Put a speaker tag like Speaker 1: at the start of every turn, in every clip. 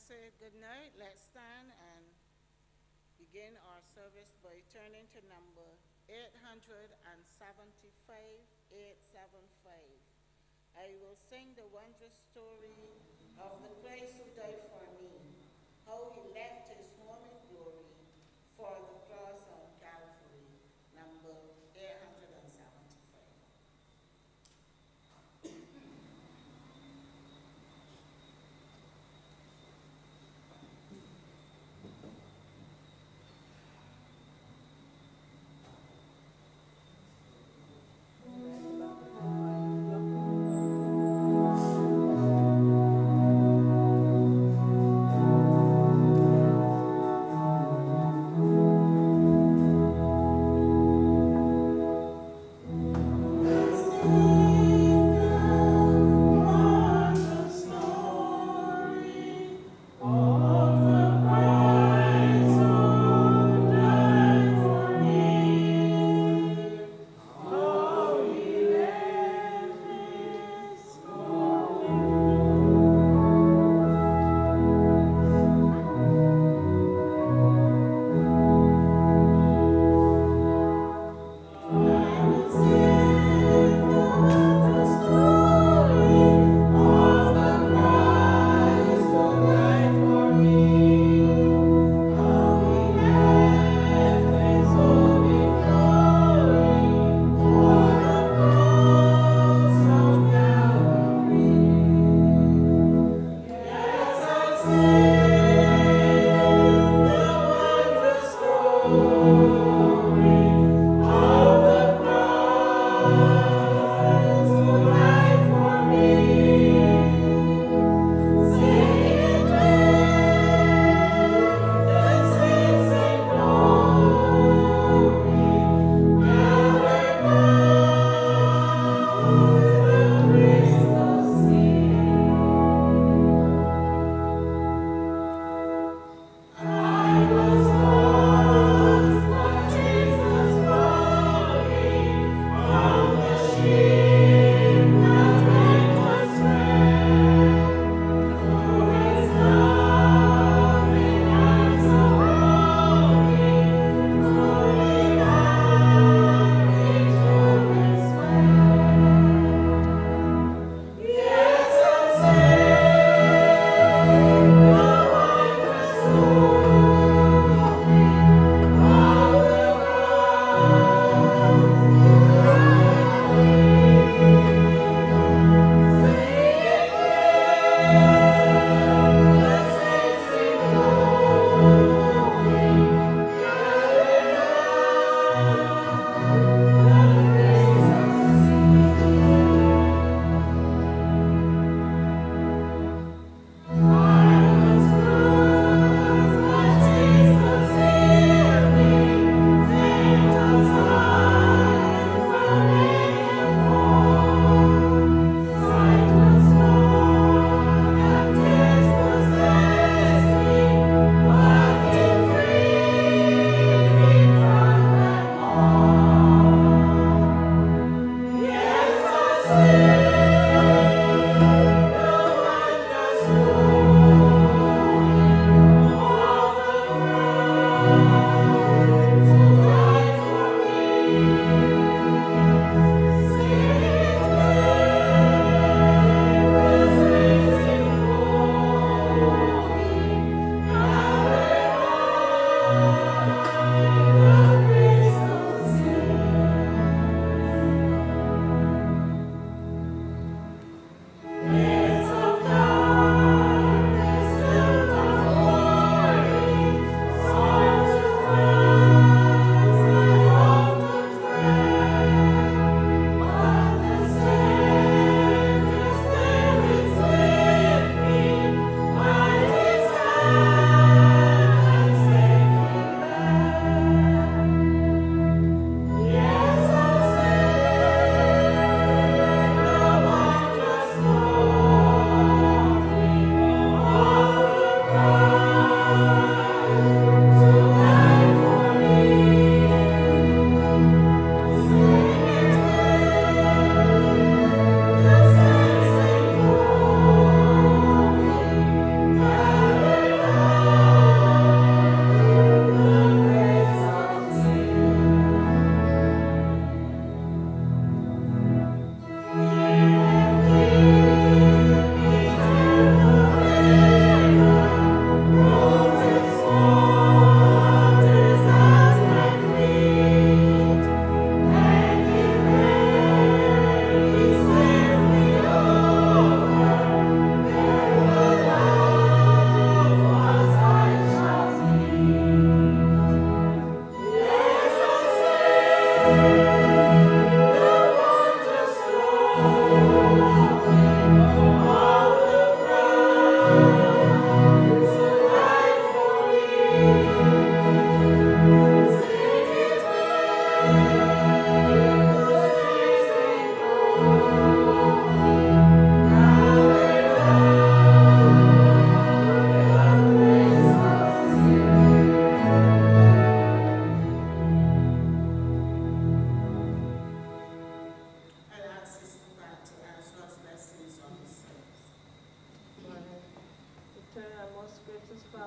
Speaker 1: say good night. Let's stand and begin our service by turning to number 875, 875. I will sing the wondrous story of the Christ who died for me, how he left his home in glory for the cross on Calvary, number 875.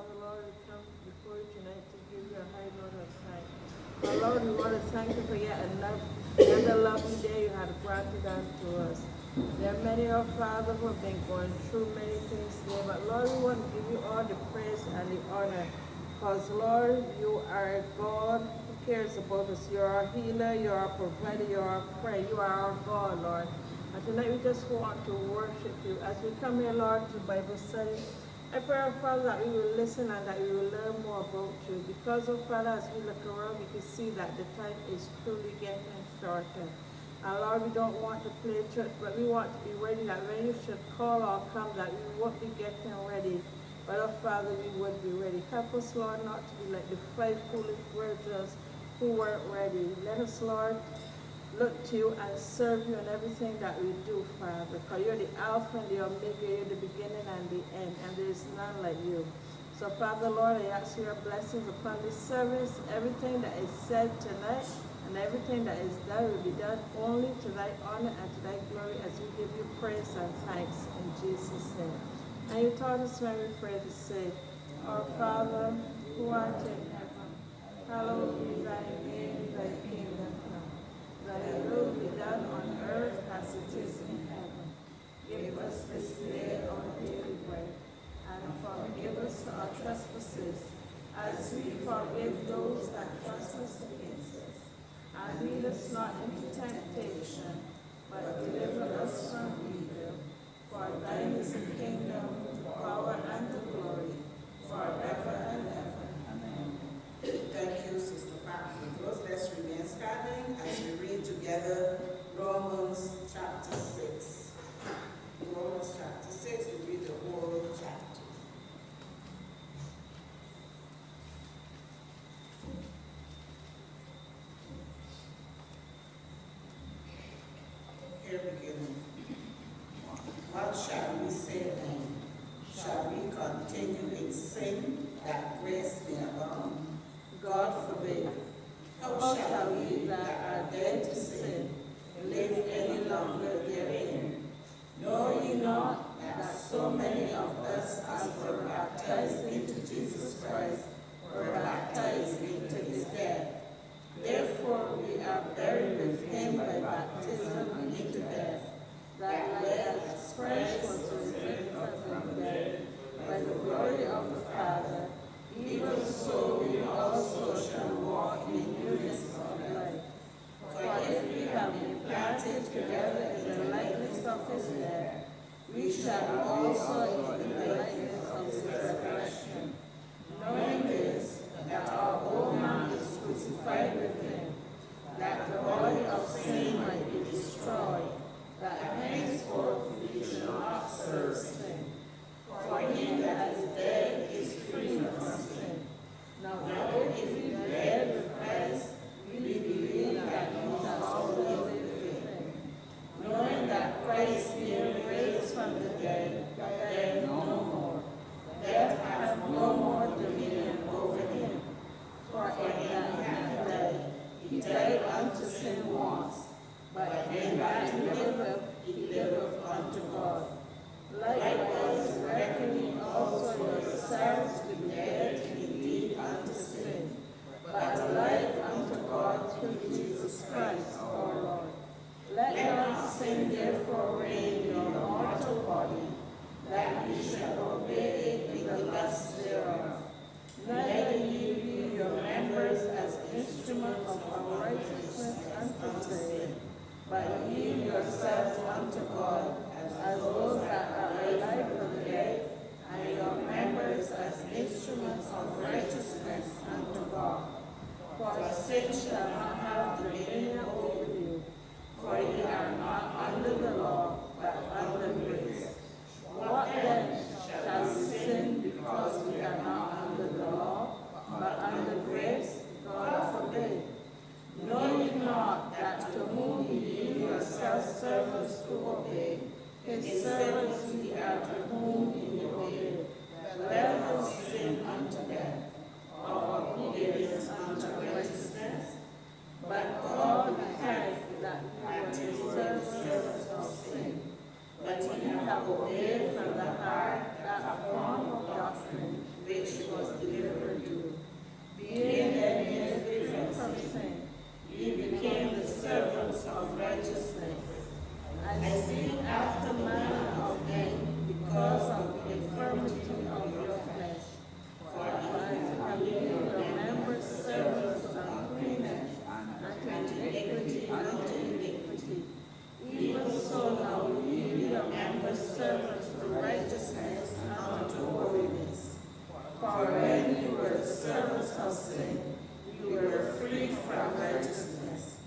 Speaker 2: Father, Lord, we come before you tonight to give you a high note of thanks. Our Lord, we want to thank you for yet another lovely day you had granted unto us. There are many of Father who have been going through many things today, but Lord, we want to give you all the praise and the honor. Because, Lord, you are a God who cares about us. You are a healer, you are a provider, you are a friend, you are our God, Lord. And tonight we just want to worship you. As we come here, Lord, to Bible study, I pray, Father, that we will listen and that we will learn more about you. Because, oh Father, as we look around, we can see that the time is truly getting shorter. And Lord, we don't want to play church, but we want to be ready that when you should call or come, that we won't be getting ready. But, oh Father, we would be ready. Help us, Lord, not to be like the 5 foolish virgins who weren't ready. Let us, Lord, look to you and serve you in everything that we do, Father. Because you're the Alpha and the Omega, you're the beginning and the end, and there is none like you. So, Father, Lord, I ask your blessings upon this service. Everything that is said tonight and everything that is done will be done only to thy honor and to thy glory as we give you praise and thanks in Jesus' name. And you taught us when we pray to say, Our Father, who art in heaven, hallowed be thy name, thy kingdom come. Thy will be done on earth as it is in heaven. Give us this day our daily bread, and forgive us our trespasses, as we forgive those that trespass against us. And lead us not into temptation, but deliver us from evil. For thine is the kingdom, the power, and the glory, forever and ever. Amen.
Speaker 1: Thank you, Sister Patty. Let's remain standing as we read together Romans chapter 6. Romans chapter 6, we read the whole chapter. Here beginning. What shall we say then? Shall we continue in sin that grace may abound? God forbid. How shall we that are dead to sin live any longer therein? Know ye not that so many of us as were baptized into Jesus Christ were baptized into his death? Therefore we are buried with him by baptism into death, that like as Christ was resurrected from the dead by the glory of the Father, even so we also shall walk in newness of life. For if we have been planted together in the likeness of his death, we shall also in the likeness of his resurrection. Knowing this, that our old man is crucified with him, that the body of sin might be destroyed, that henceforth we shall not serve sin. For he that is dead is free from sin. Now if we be dead with Christ, we believe that we shall also live with him. Knowing that Christ being raised from the dead, dieth no more. Death has no more dominion over him. For in that he died unto sin once, but in that he liveth unto God. Likewise, reckon ye also yourselves to be dead indeed unto sin, but alive unto God through Jesus Christ our Lord. Let not sin therefore reign in your mortal body, that ye shall obey it in the lusts thereof. Neither ye be your members as instruments of unrighteousness unto sin, but ye yourselves unto God, as those that are alive from the dead, and your members as instruments of righteousness unto God. For sin shall not have dominion over you, for ye are not under the law, but under grace. What then? Shall we sin because we are not under the law, but under grace? God forbid. Know ye not that to whom ye yield yourselves servants to obey, his servants ye are to whom ye obey, whether of sin unto death, or obedience unto righteousness? But God hath that ye were his servants of sin. But ye have obeyed from the heart that form of doctrine,
Speaker 2: which was delivered to. Being then made free from sin, ye became the servants of righteousness. I seek after manner of men because of the infirmity of your flesh. For I have been your members servants to uncleanness, and to iniquity unto iniquity. Even so now ye your members servants to righteousness and unto holiness. For when you were the servants of sin, you were free from righteousness.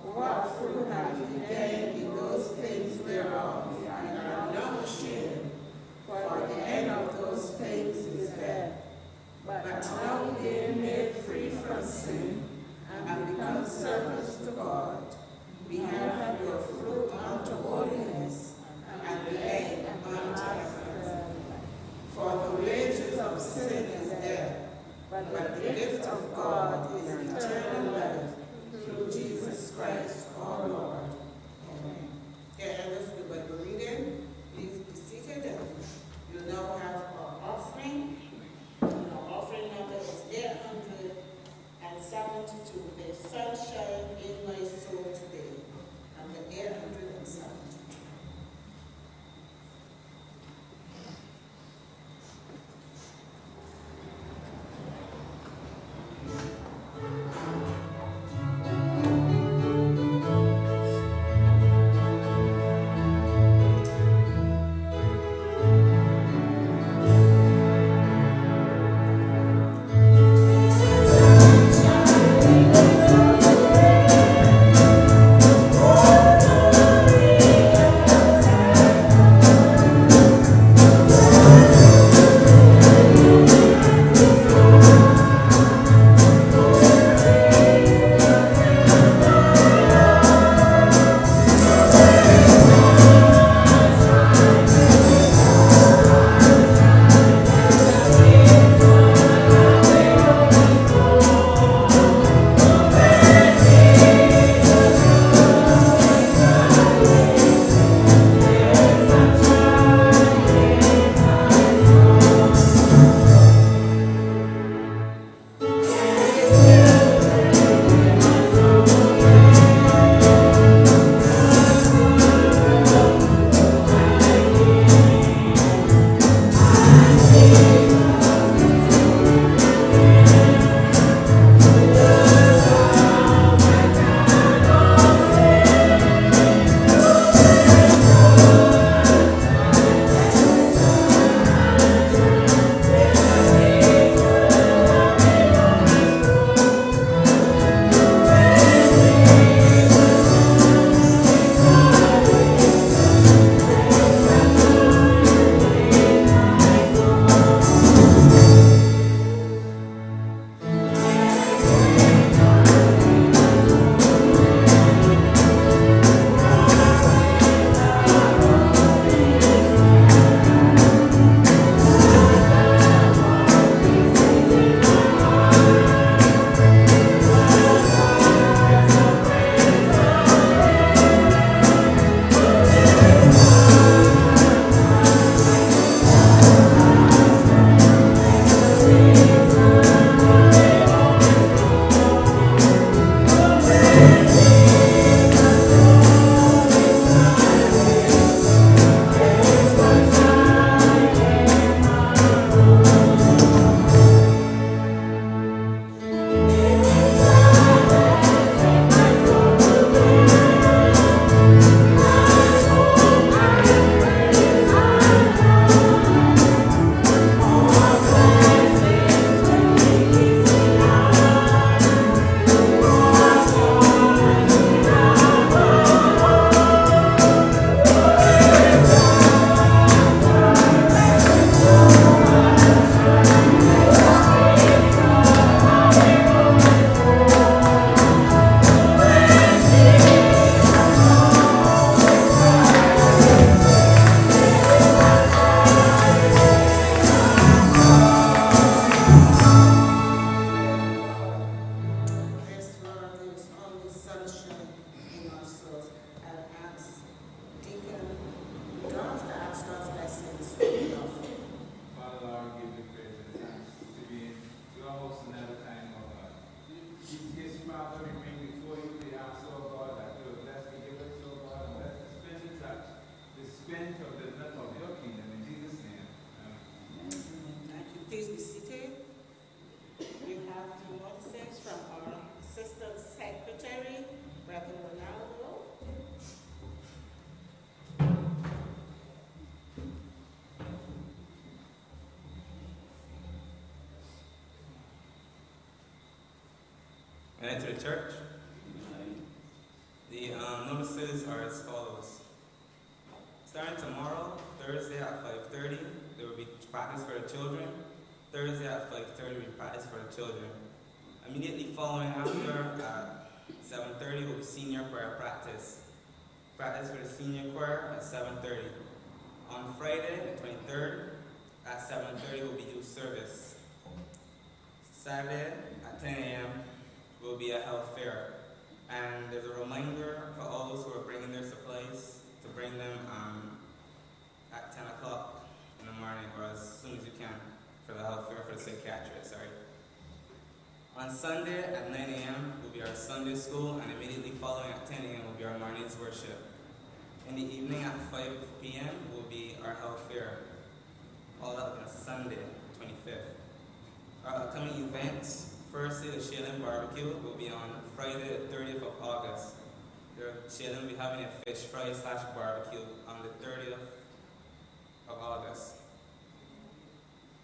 Speaker 2: What fruit have ye then in those things whereof ye are not ashamed? For the end of those things is death. But now being made free from sin, and become servants to God, we have your fruit unto holiness, and the end unto everlasting. For the wages of sin is death, but the gift of God is eternal life through Jesus Christ our Lord. Amen.
Speaker 1: And if the Bible reading, please be seated. You now have our offering. Our offering number is 872. The sun shine in my soul today. Number 872.
Speaker 3: And to the church. The notices are as follows. Starting tomorrow, Thursday at 5:30, there will be practice for the children. Thursday at 5:30 will be practice for the children. Immediately following after, at 7:30 will be senior choir practice. Practice for the senior choir at 7:30. On Friday, the 23rd, at 7:30 will be youth service. Saturday at 10 a.m. will be a health fair. And there's a reminder for all those who are bringing their supplies to bring them at 10 o'clock in the morning, or as soon as you can, for the health fair for the psychiatrist, sorry. On Sunday at 9 a.m. will be our Sunday school, and immediately following at 10 a.m. will be our morning's worship. In the evening at 5 p.m. will be our health fair. All that on Sunday, 25th. Our upcoming events, firstly, the Shalem barbecue will be on Friday, the 30th of August. Shalem will be having a fish fry / barbecue on the 30th of August.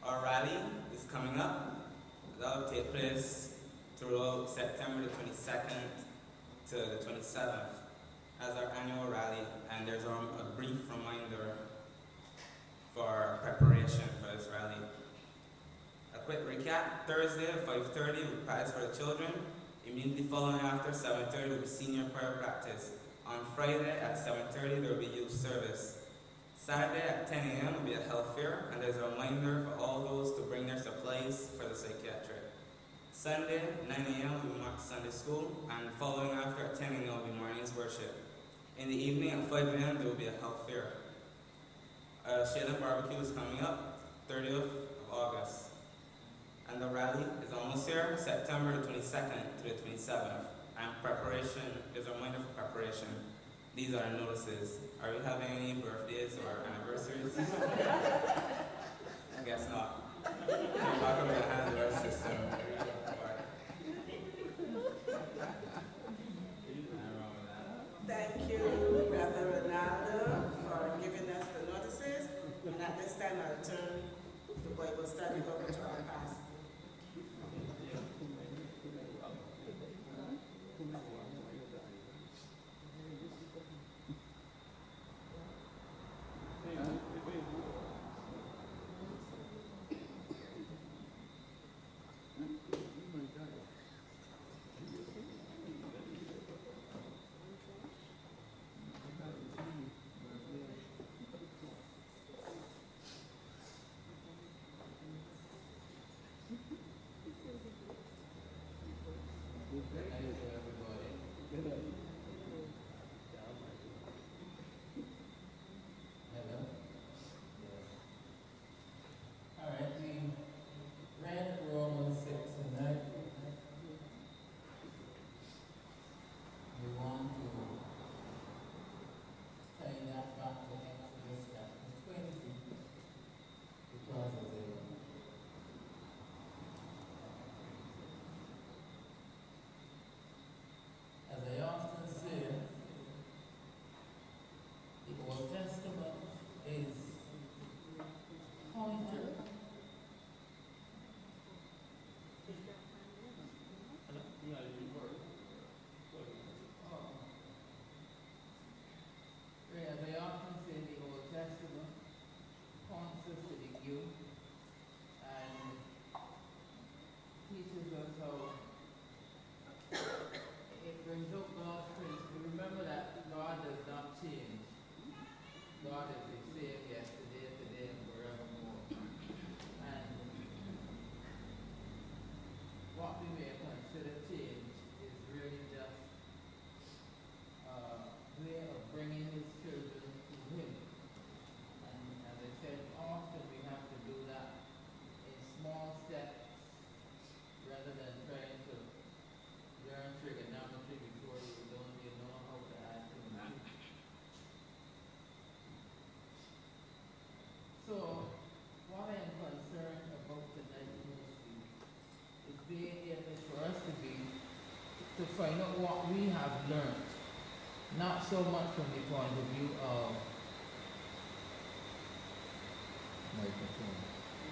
Speaker 3: Our rally is coming up. That will take place throughout September the 22nd to the 27th as our annual rally, and there's a brief reminder for preparation for this rally. A quick recap: Thursday at 5:30 we practice for the children. Immediately following after 7:30 will be senior choir practice. On Friday at 7:30 there will be youth service. Saturday at 10 a.m. will be a health fair, and there's a reminder for all those to bring their supplies for the psychiatric. Sunday, 9 a.m. will be Sunday school, and following after at 10 a.m. will be morning's worship. In the evening at 5 a.m. there will be a health fair. Shalem barbecue is coming up, 30th of August. And the rally is almost here, September the 22nd to the 27th. And preparation, there's a reminder for preparation. These are the notices. Are we having any birthdays or anniversaries? I guess not. Come back over the hands system.
Speaker 1: Thank you, Brother Ronaldo, for giving us the notices. And at this time, I'll turn the Bible study over to our pastor.
Speaker 2: To find out what we have learned, not so much from the point of view of microphone.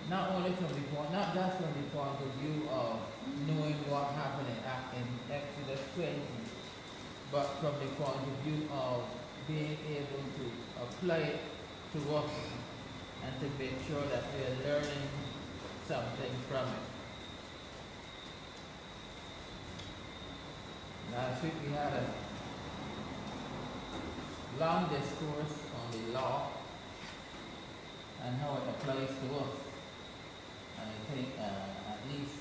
Speaker 4: not only from the point, not just from the point of view of knowing what happened in Exodus 20, but from the point of view of being able to apply it to us and to make sure that we are learning something from it. Last week we had a long discourse on the law and how it applies to us. And I think at least,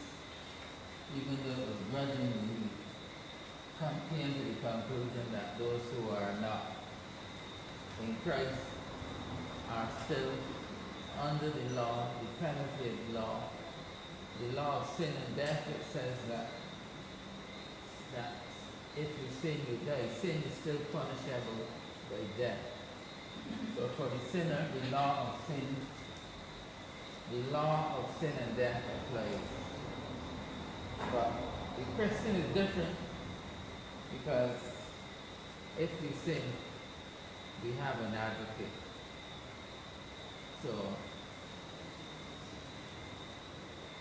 Speaker 4: even though it was grudgingly, we came to the conclusion that those who are not in Christ are still under the law, the penalty of the law of sin and death. It says that if you sin, you die. Sin is still punishable by death. So for the sinner, the law of sin and death applies. But the Christian is different, because if we sin, we have an advocate. So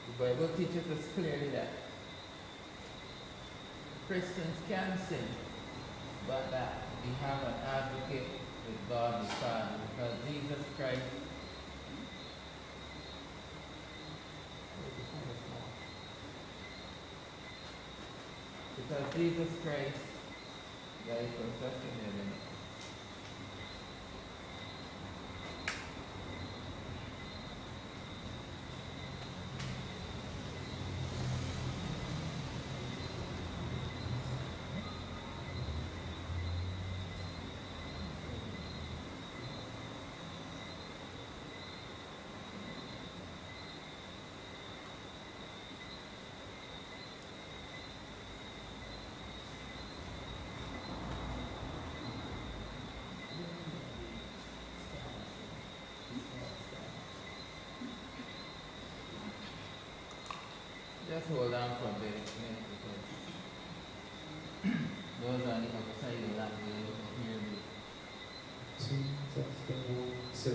Speaker 4: the Bible teaches us clearly that Christians can sin, but that we have an advocate with God the Father, because Jesus Christ died for us in heaven. Just hold on for a bit, because those on the other side will not be able to hear me.
Speaker 5: So,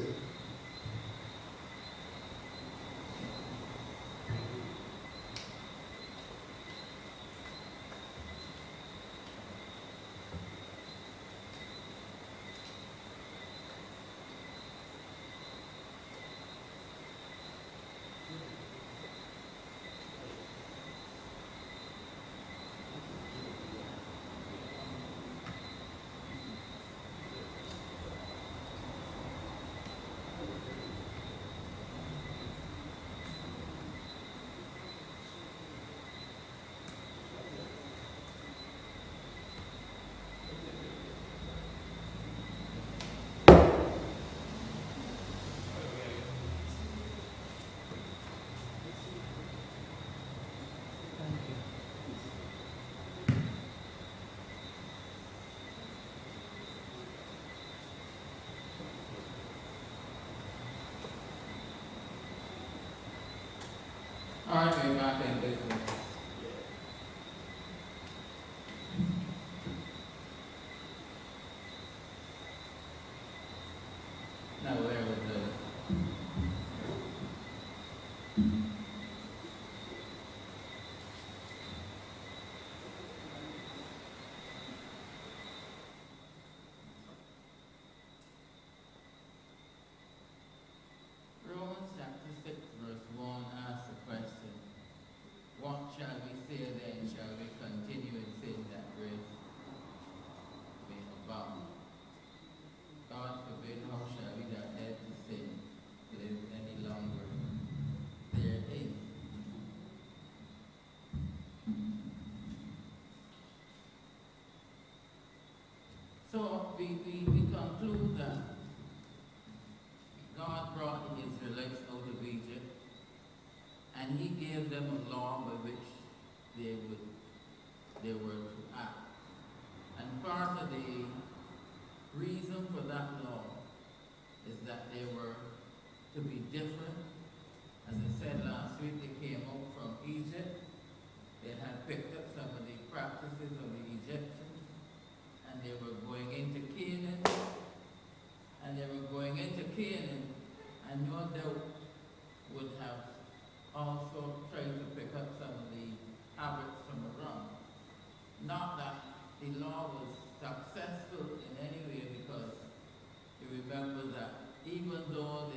Speaker 4: Alright, we're back in business. Now where was the Romans chapter 6 verse 1 asks the question, what shall we say then? Shall we continue in sin that grace may abound? God forbid, how shall we that dead to sin live any longer therein? So we conclude that God brought the Israelites out of Egypt, and he gave them a law by which they were to act. And part of the reason for that law is that they were to be different. As I said last week, they came out from Egypt. They had picked up some of the practices of the Egyptians, and they were going into Canaan. And no doubt would have also tried to pick up some of the habits from around. Not that the law was successful in any way, because you remember that even though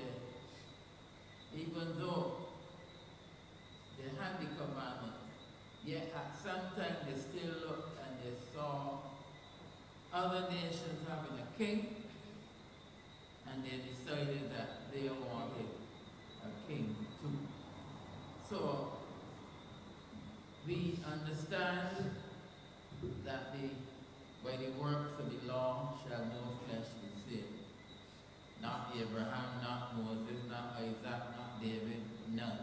Speaker 4: they had the commandment, yet at some time they still looked and they saw other nations having a king, and they decided that they wanted a king too. So we understand that by the works of the law shall no flesh be saved. Not Abraham, not Moses, not Isaac, not David, none.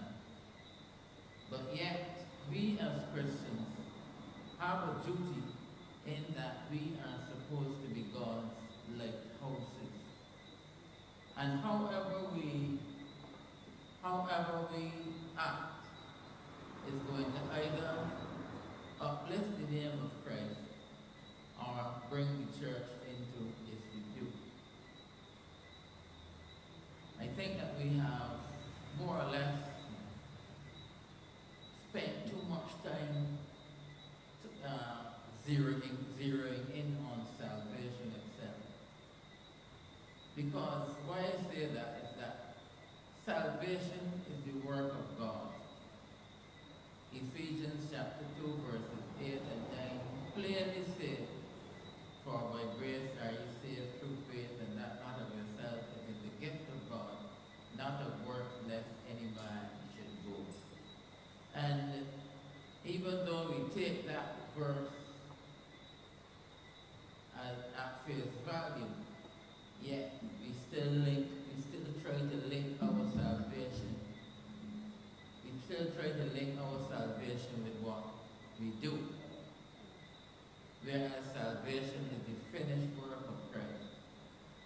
Speaker 4: But yet, we as Christians have a duty in that we are supposed to be God's lighthouses. And however we act is going to either uplift the name of Christ or bring the church into its rebuke. I think that we have more or less spent too much time zeroing in on salvation itself. Because why I say that is that salvation is the work of God. Ephesians chapter 2 verses 8 and 9 clearly say, "For by grace are you saved through faith, and that not of yourself, it is the gift of God, not of works, lest any man should boast." And even though we take that verse at face value, yet we still try to link our salvation. We still try to link our salvation with what we do. Whereas salvation is the finished work of Christ.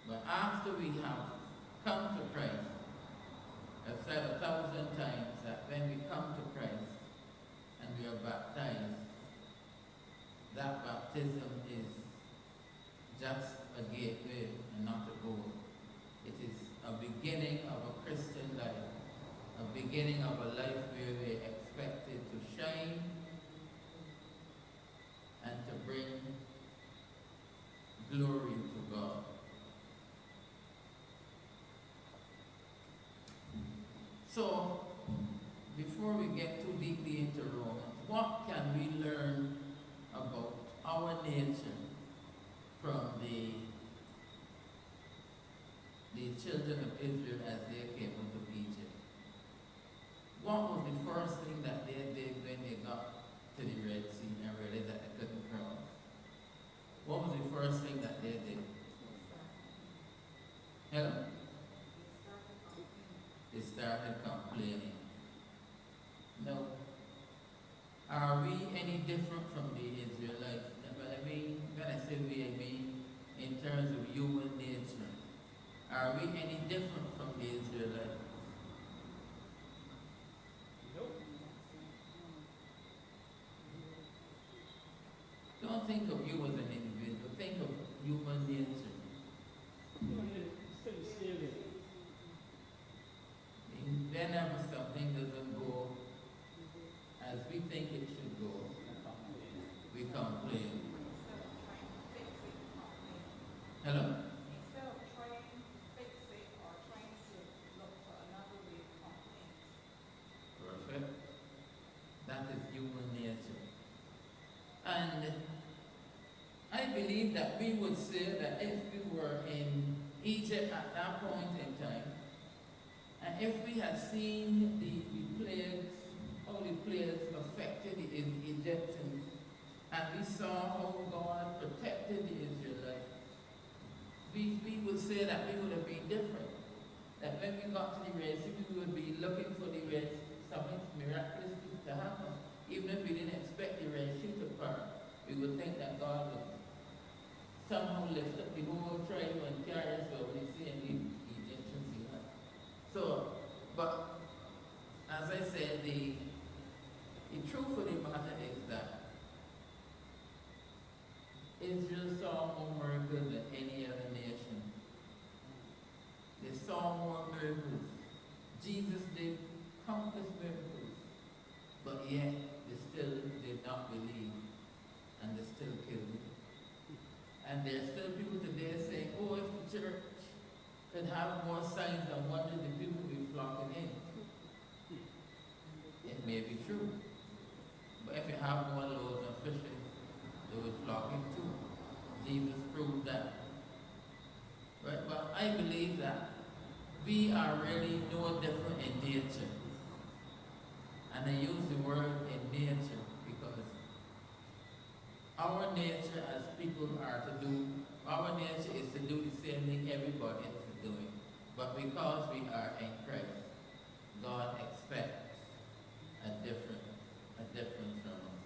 Speaker 4: But after we have come to Christ, I've said 1,000 times that when we come to Christ and we are baptized, that baptism is just a gateway and not a goal. It is a beginning of a Christian life, a beginning of a life where we are expected to shine and to bring glory to God. So, before we get too deeply into Romans, what can we learn about our nature from the children of Israel as they came out of Egypt? What was the first thing that they did when they got to the Red Sea and realized that they couldn't cross? What was the first thing that they did? Hello? They started complaining. No. Are we any different from the Israelites? But I mean, when I say we, I mean in terms of human nature. Are we any different from the Israelites?
Speaker 5: Nope.
Speaker 4: Don't think of you as an individual. Think of human nature.
Speaker 5: Still saving.
Speaker 4: Whenever something doesn't go as we think it should go, we complain. Hello?
Speaker 6: Instead of trying to fix it or trying to look for another way to complain.
Speaker 4: Perfect. That is human nature. And I believe that we would say that if we were in Egypt at that point in time, and if we had seen the plagues, how the plagues affected the Egyptians, and we saw how God protected the Israelites, we would say that we would have been different. That when we got to the Red Sea, we would be looking for the Red Sea, something miraculous to happen. Even if we didn't expect the Red Sea to part, we would think that God would somehow lift up the whole tribe and carry us over the sea and leave the Egyptians behind. So, but as I said, the truth of the matter is that Israel saw more miracles than any other nation. They saw more miracles. Jesus did yet they still did not believe, and they still killed him. And there's still people today saying, oh, if the church could have more signs and wonders, the people would be flocking in. It may be true. But if you have more loaves and fishes, they will flock in too. Jesus proved that. Right? But I believe that we are really no different in nature. And I use the word in nature because our nature as people are to do, our nature is to do the same thing everybody else is doing. But because we are in Christ, God expects a different from us.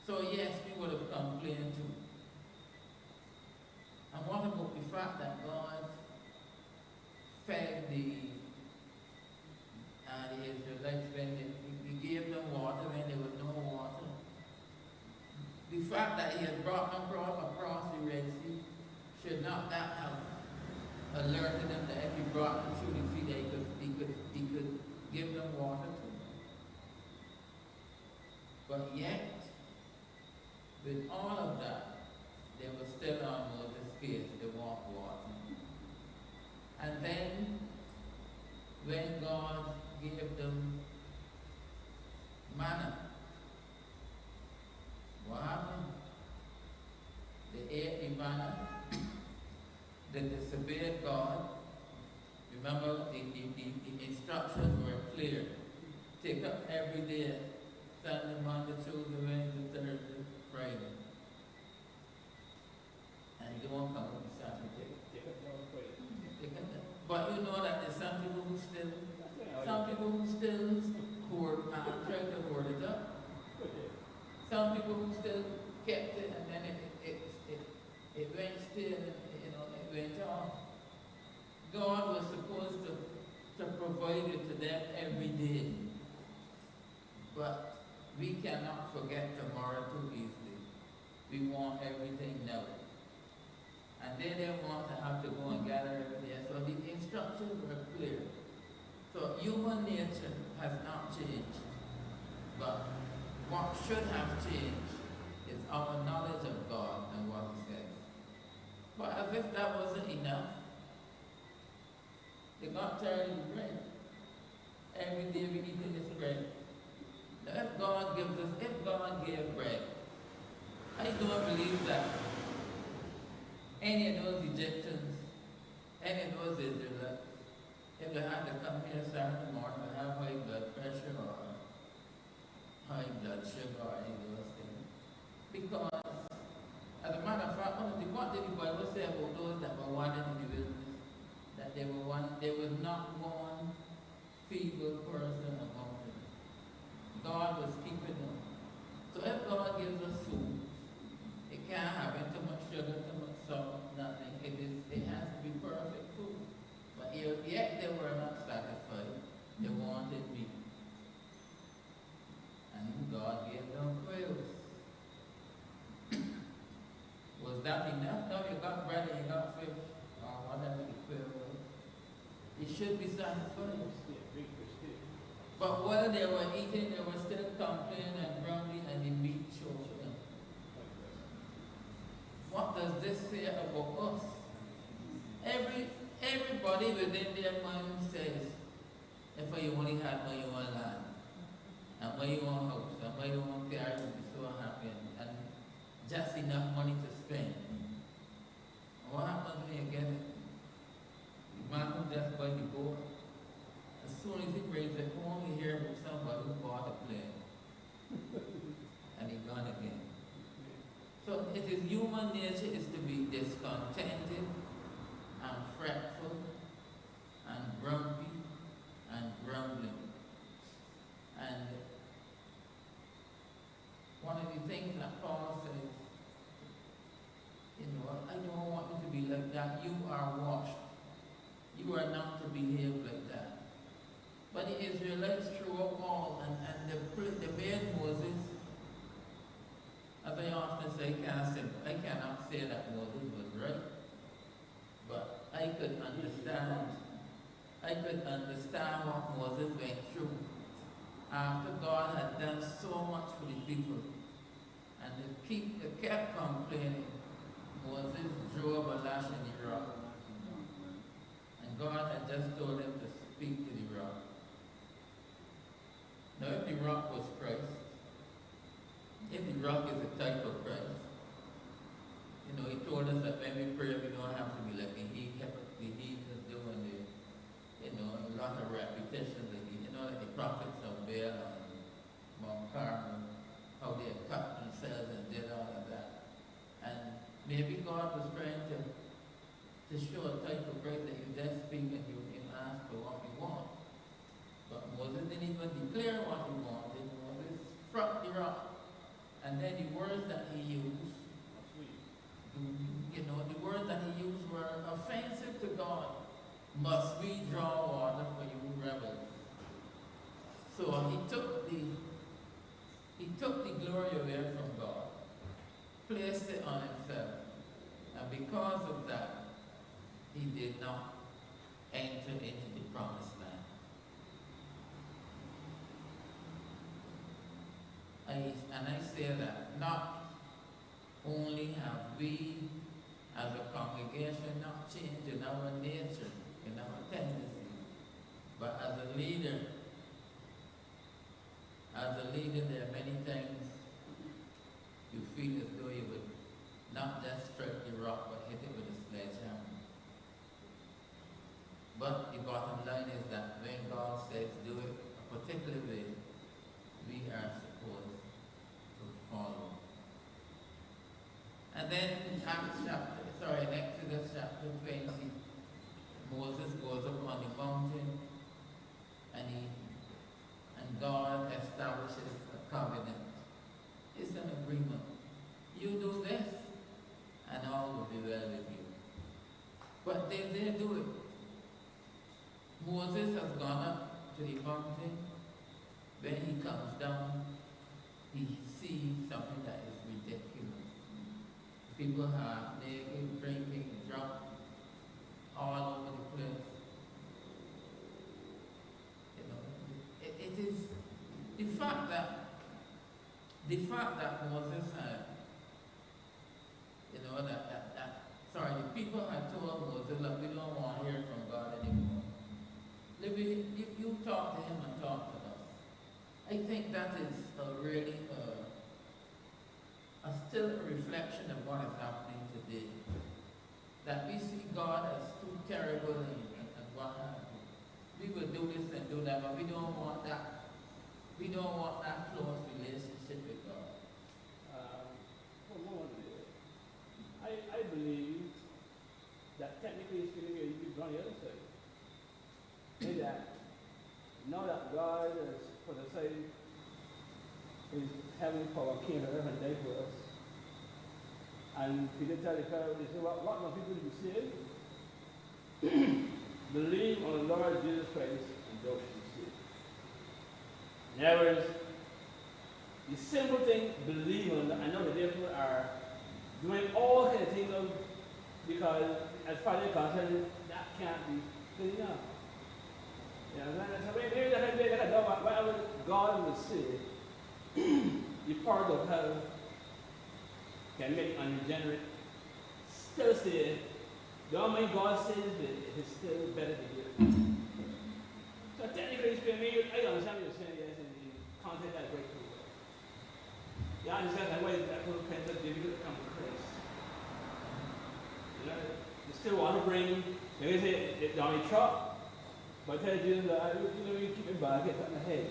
Speaker 4: So yes, we would have complained too. And what about the fact that God fed the Israelites when he gave them water when there was no water? The fact that he had brought them across the Red Sea, should not that have alerted them that if he brought them through the sea, he could give them water too? But yet, with all of that, they were still on Moses' case, they want water. And then, when God gave them manna, what happened? They ate the manna, they disobeyed God. Remember, the instructions were clear. Take up every day, Sunday, Monday, Tuesday, Wednesday, Thursday, Friday. And you won't come up with Saturday. But you know that there's some people who still hoard, try to hoard it up. Some people who still kept it, and then it went still, and it went on. God was supposed to provide it to them every day. But we cannot forget tomorrow too easily. We want everything now. And they didn't want to have to go and gather every day. So the instructions were clear. So human nature has not changed. But what should have changed is our knowledge of God and what He says. But as if that wasn't enough, they got tired of bread. Every day we eat this bread. Now if God gave bread, I don't believe that any of those Egyptians, any of those Israelites, if they had to come here Saturday morning and have high blood pressure or high blood sugar or any of those things. Because, as a matter of fact, what did the Bible say about those that were wandered in the wilderness? That there was not one feeble person among them. God was keeping them. So if God gives us food, it can't have too much sugar, too much salt, nothing. It has to be perfect food. But yet they were not satisfied. They wanted meat. And God gave them quails. Was that enough? No, you got bread and you got fish, or whatever the quail was. It should be satisfied. But while they were eating, they were still complaining and grumbling, and the meat choked them. What does this say about us? Everybody within their mind says, if you only had money, you want land, and when you want house, and when you want car, you'll be so happy, and just enough money to spend. And what happens when you get it? The man who just buy the boat, as soon as he brings it home, you hear about somebody who bought a plane. And he gone again. So it is human nature is to be discontented and fretful and grumpy and grumbling. And one of the things that Paul says, I don't want you to be like that. You are washed. You are not to behave like that. But the Israelites threw up all, and they made Moses, as I often say, I cannot say that Moses was right. But I could understand what Moses went through. after God had done so much for the people, and they kept complaining, Moses drove a lash in the rock. And God had just told him to speak to the rock. Now if the rock was Christ, if the rock is a type of Christ, you know, he told us that when we pray, we don't have to be like the heathens doing the, you know, a lot of repetitions, you know, like the prophets of Baal and Mount Carmel, how they had cut themselves and did all of that. And maybe God was trying to show a type of Christ that you just speak and you ask for what you want. But Moses didn't even declare what he wanted. Moses struck the rock. And then the words that he used, you know, the words that he used were offensive to God. Must we draw water for you rebels? So he took the glory away from God, placed it on himself, and because of that, he did not enter into the promised land. I say that not only have we as a congregation not changed in our nature, in our tendency, but as a leader, there are many times you feel as though you would not just strike the rock, but hit it with a sledgehammer. But the bottom line is that when God says do it a particular way, we are supposed to follow. And then in Exodus chapter 20, Moses goes up on the mountain and God establishes a covenant. It's an agreement. You do this, and all will be well with you. But they didn't do it. Moses has gone up to the mountain. When he comes down, he sees something that is ridiculous. People are naked, drinking, drunk, all over the place. You know, it is the fact that Moses had, you know, the people had told Moses, look, we don't want to hear from God anymore. You talk to him and talk to us. I think that is still a reflection of what is happening today. That we see God as too terrible and what have you. We will do this and do that, but we don't want that. We don't want that close relationship with God.
Speaker 5: I believe that technically speaking, you could go on the other side. Say that now that God is, for the sake, His heavenly power came to earth and died for us. And Peter tell the Pharaoh, they say, what must people do say? Believe on the Lord Jesus Christ and thou shalt be saved. In other words, the simple thing, believe on that. I know the people are doing all kinds of things because as far as they're concerned, that can't be good enough. You know, so maybe they can know whatever God would say, the part of hell can make unregenerate. Still say, the Almighty God says that it's still better to do it. So technically speaking, I understand what you're saying, yes, in the context that great cool. You understand that way that whole kind of difficult to come to Christ. You know, you still want to bring, they say, it's on a truck, but tell Jesus that, you keep it back, it's on the head.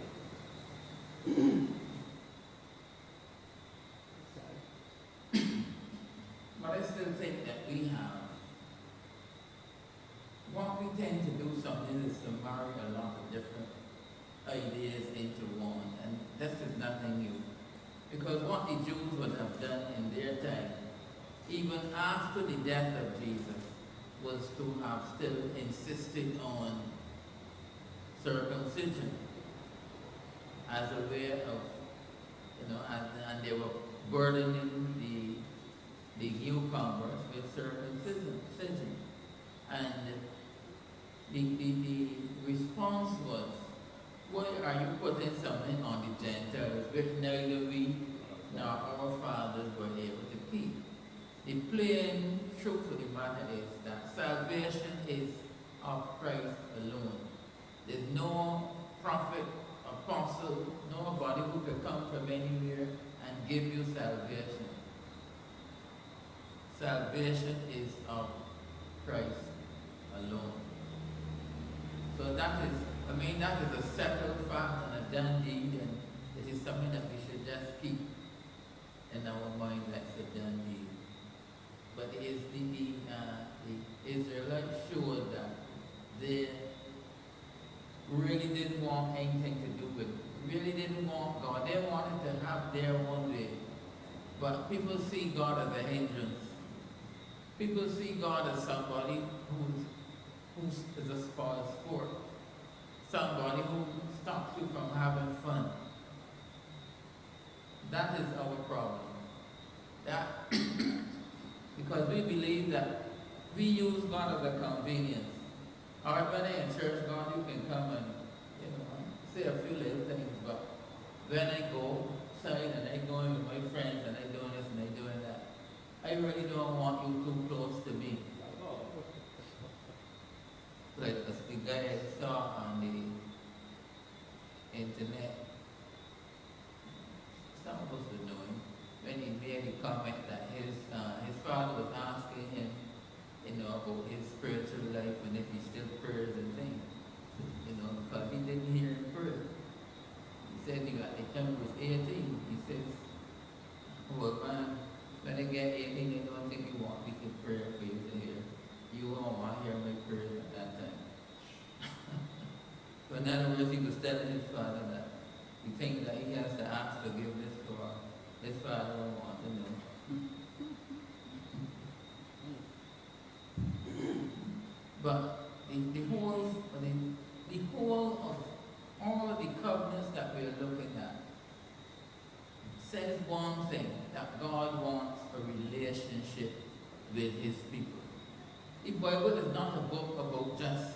Speaker 4: But I still think that what we tend to do something is to marry a lot of different ideas into one, and this is nothing new. Because what the Jews would have done in their time, even after the death of Jesus, was to have still insisted on circumcision as a way of, you know, and they were burdening the newcomers with circumcision. And the response was, Why are you putting something on the Gentiles which neither we nor our fathers were able to keep? The plain truth of the matter is that salvation is of Christ alone. There's no prophet, apostle, nobody who can come from anywhere and give you salvation. Salvation is of Christ alone. So that is a settled fact and a done deed, and it is something that we should just keep in our mind. That's a done deed. But is the Israelites showed that they really didn't want anything to do with it, really didn't want God. They wanted to have their own way. But people see God as a hindrance. People see God as somebody who is a spoil sport. Somebody who stops you from having fun. That is our problem. That because we believe that we use God as a convenience. Alright, when I in church, God, you can come and, say a few little things, but when I go outside and I go in with my friends and I doing this and I doing that, I really don't want you too close to me. Like the guy I saw on the internet, some of us would know him, when he made a comment that his father was asking him, about his spiritual life and if he still prayers and things, because he didn't hear him pray. He said at the time he was 18, he says, well man, when I get 18, I don't think you want me to pray for you to hear. You won't want to hear my prayers at that time. So in other words, he was telling his father that he thinks that he has to ask forgiveness for his father don't want to know. But the whole of all of the covenants that we are looking at says one thing, that God wants a relationship with his people. The Bible is not a book about just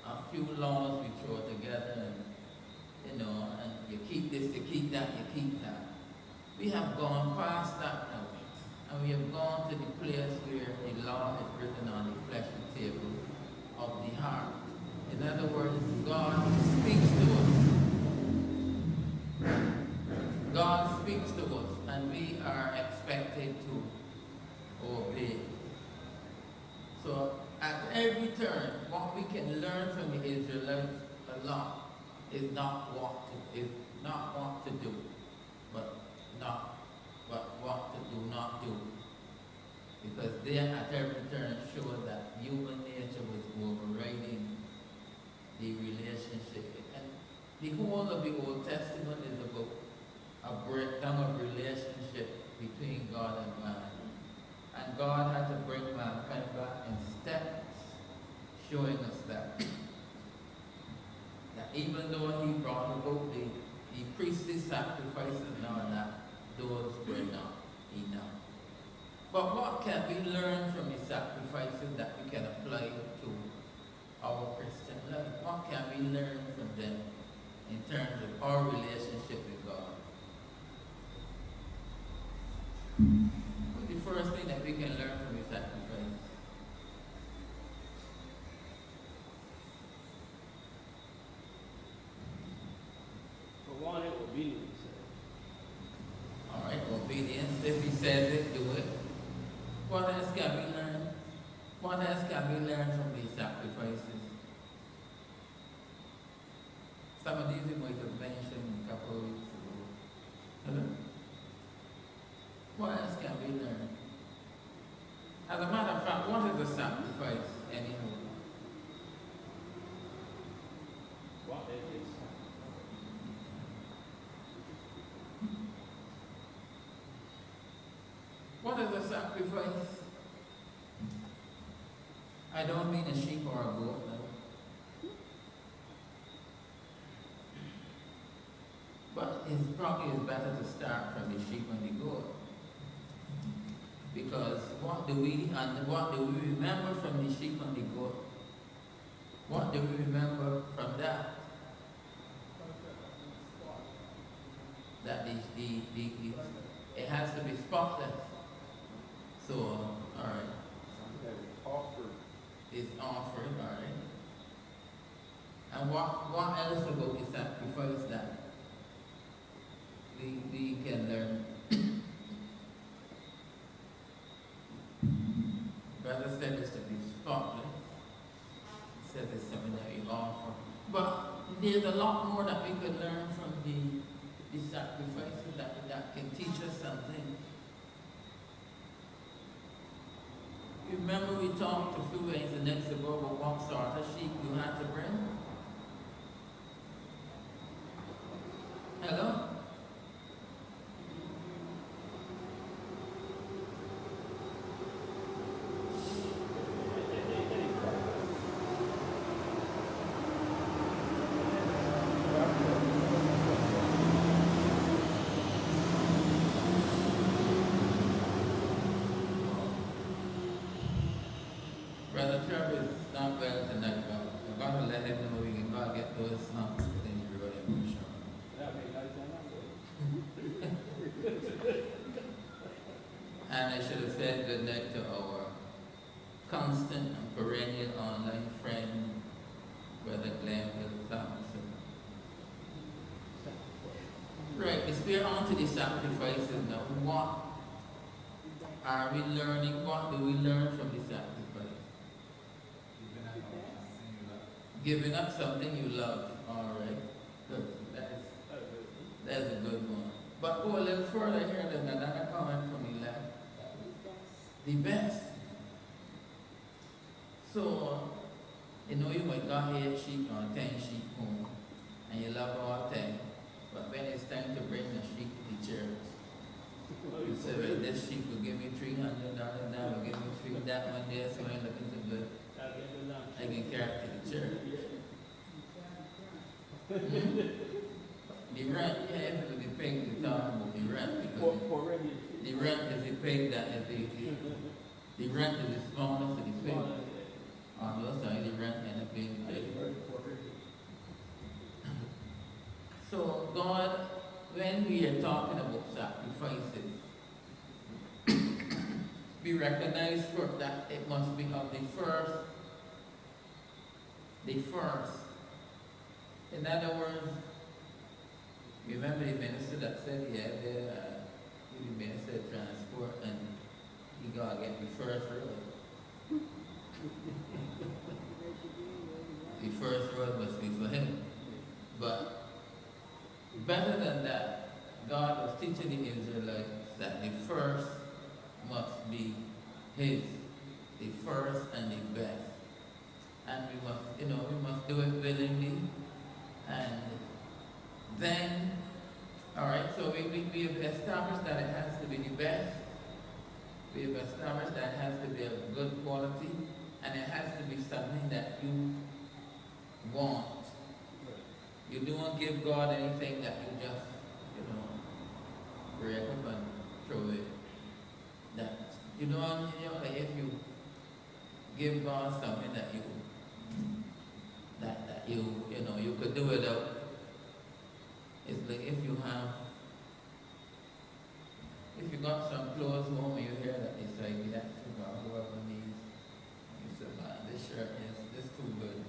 Speaker 4: a few laws we throw together and you keep this, you keep that, you keep that. We have gone past that now, and we have gone to the place where the law is written on the fleshy table of the heart. In other words, God speaks to us. God speaks to us, and we are expected to obey. So at every turn, what we can learn from the Israelites a lot is not what to do, but what to do not do. Because they at every turn showed that human nature was overriding the relationship. And the whole of the Old Testament is about a breakdown of relationship between God and man. And God had to bring mankind back in steps, showing us that even though he brought about the priestly sacrifices and all that, those were not enough. But what can we learn from the sacrifices that we can apply to our Christian life? What can we learn from them in terms of our relationship with God? What's the first thing that we can learn from the sacrifice?
Speaker 5: For one, it will be
Speaker 4: Alright, obedience. If he says it, do it. What else can we learn? What else can we learn from these sacrifices? Some of these we might have mentioned a couple of weeks ago. Hello? What else can we learn? As a matter of fact, what is a sacrifice anyhow?
Speaker 5: what it is.
Speaker 4: What is a sacrifice? I don't mean a sheep or a goat, no. But it probably is better to start from the sheep and the goat. Because what do we remember from the sheep and the goat? What do we remember from that? that it has to be spotless. So, all right,
Speaker 5: That is offered.
Speaker 4: it's offered, all right. And what else about the sacrifice that we can learn? Brother said it's to be spotless. He said it's something that we offer. But there's a lot more that we could learn from the sacrifices that can teach us something. You remember we talked a few days ago about what sort of sheep you had to bring? Hello? Brother Trevor is not well tonight, but I'm going to let him know we can go and get those songs within the road and push on.
Speaker 5: That may not sound
Speaker 4: And I should have said good night to our constant and perennial online friend, Brother Glenville Thompson. Right, let's get on to the sacrifices now. What are we learning? What do we learn from the sacrifice? Giving up something you love. All right, good. That's a good one. But go a little further here, there's another comment from the left. The best. So, you know, you might got 8 sheep or 10 sheep home, and you love all 10. But when it's time to bring the sheep to the church, you say, well, this sheep will give me $300, that will give me $3, that one there, so I ain't looking so good. I can carry it to the church. The rent, yeah, it will be paid to talk about the rent, because the rent is the pay that is the rent is the smallest of the pay. On the other side, the rent and the pay. So God, when we are talking about sacrifices, we recognize first that it must be of the first. In other words, remember the minister that said he had the minister of transport and he got to get the first road. The first road must be for him. But better than that, God was teaching the Israelites that the first must be his, the first and the best. And we must, we must do it willingly. And then, all right, so we have established that it has to be the best. We have established that it has to be of good quality. And it has to be something that you want. You don't give God anything that you just, break up and throw it. That like if you give God something that you could do without. It's like if you got some clothes home and you hear that it's like you have to buy whoever needs. You say, man, this shirt is too good.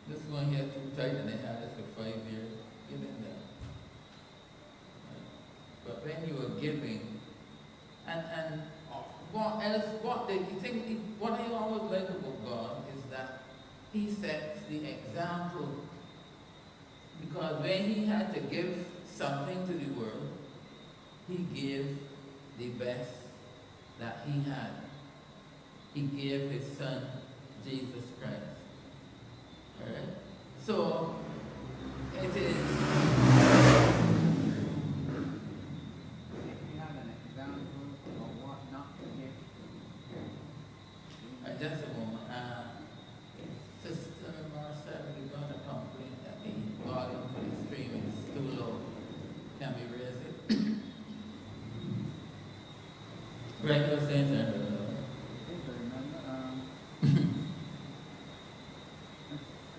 Speaker 4: This one here too tight and they had it for 5 years. Give it there. But when you are giving, and what else? What I always like about God is that He sets the example. Because when He had to give something to the world, He gave the best that He had. He gave His Son, Jesus Christ. Alright? So, it is. Just a moment. Sister Marcel, we're going to complain that the volume for the stream is too low. Can we raise it? Right, you're saying, sir?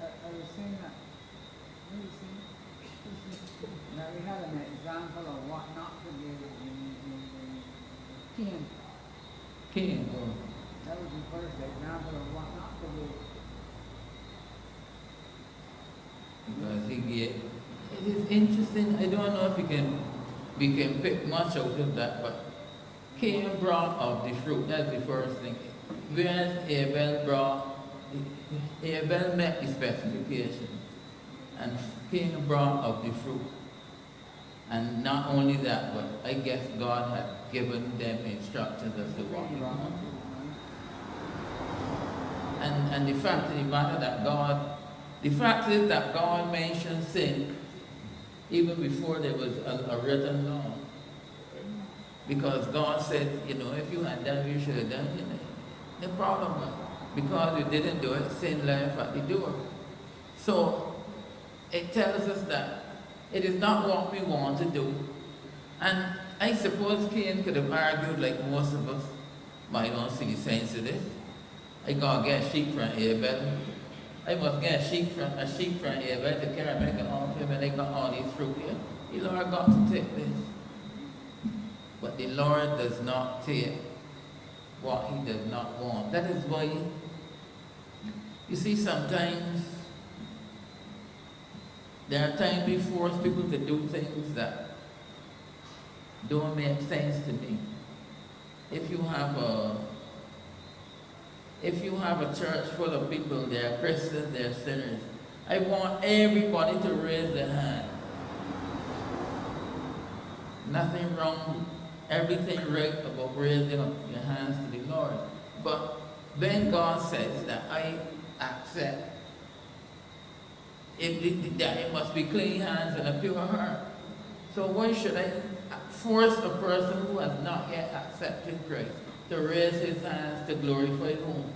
Speaker 7: I was saying that, what are you saying? Now we had an example of what not to do in Cain.
Speaker 4: Cain, oh.
Speaker 7: That was the first example of what not to do.
Speaker 4: Because he gave, it is interesting, I don't know if we can pick much out of that, but Cain brought of the fruit, that's the first thing. Whereas Abel met the specification, and Cain brought of the fruit. And not only that, but I guess God had given them instructions as to what he wanted. And the fact of the matter that the fact is that God mentioned sin even before there was a written law. Because God said, you know, if you had done, you should have done it. The problem was, because you didn't do it, sin left at the door. So, it tells us that it is not what we want to do. And I suppose Cain could have argued like most of us, but I don't see the sense of this. I gotta get sheep from Abel. I must get a sheep from Abel to carry back and off him, and they got all these fruit here. The Lord got to take this. But the Lord does not take what he does not want. That is why, you see, sometimes there are times we force people to do things that don't make sense to me. If you have a church full of people, they are Christians, they are sinners, I want everybody to raise their hand. Nothing wrong, everything right about raising up your hands to the Lord. But then God says that I accept that it must be clean hands and a pure heart. So why should I force a person who has not yet accepted Christ to raise his hands to glorify whom?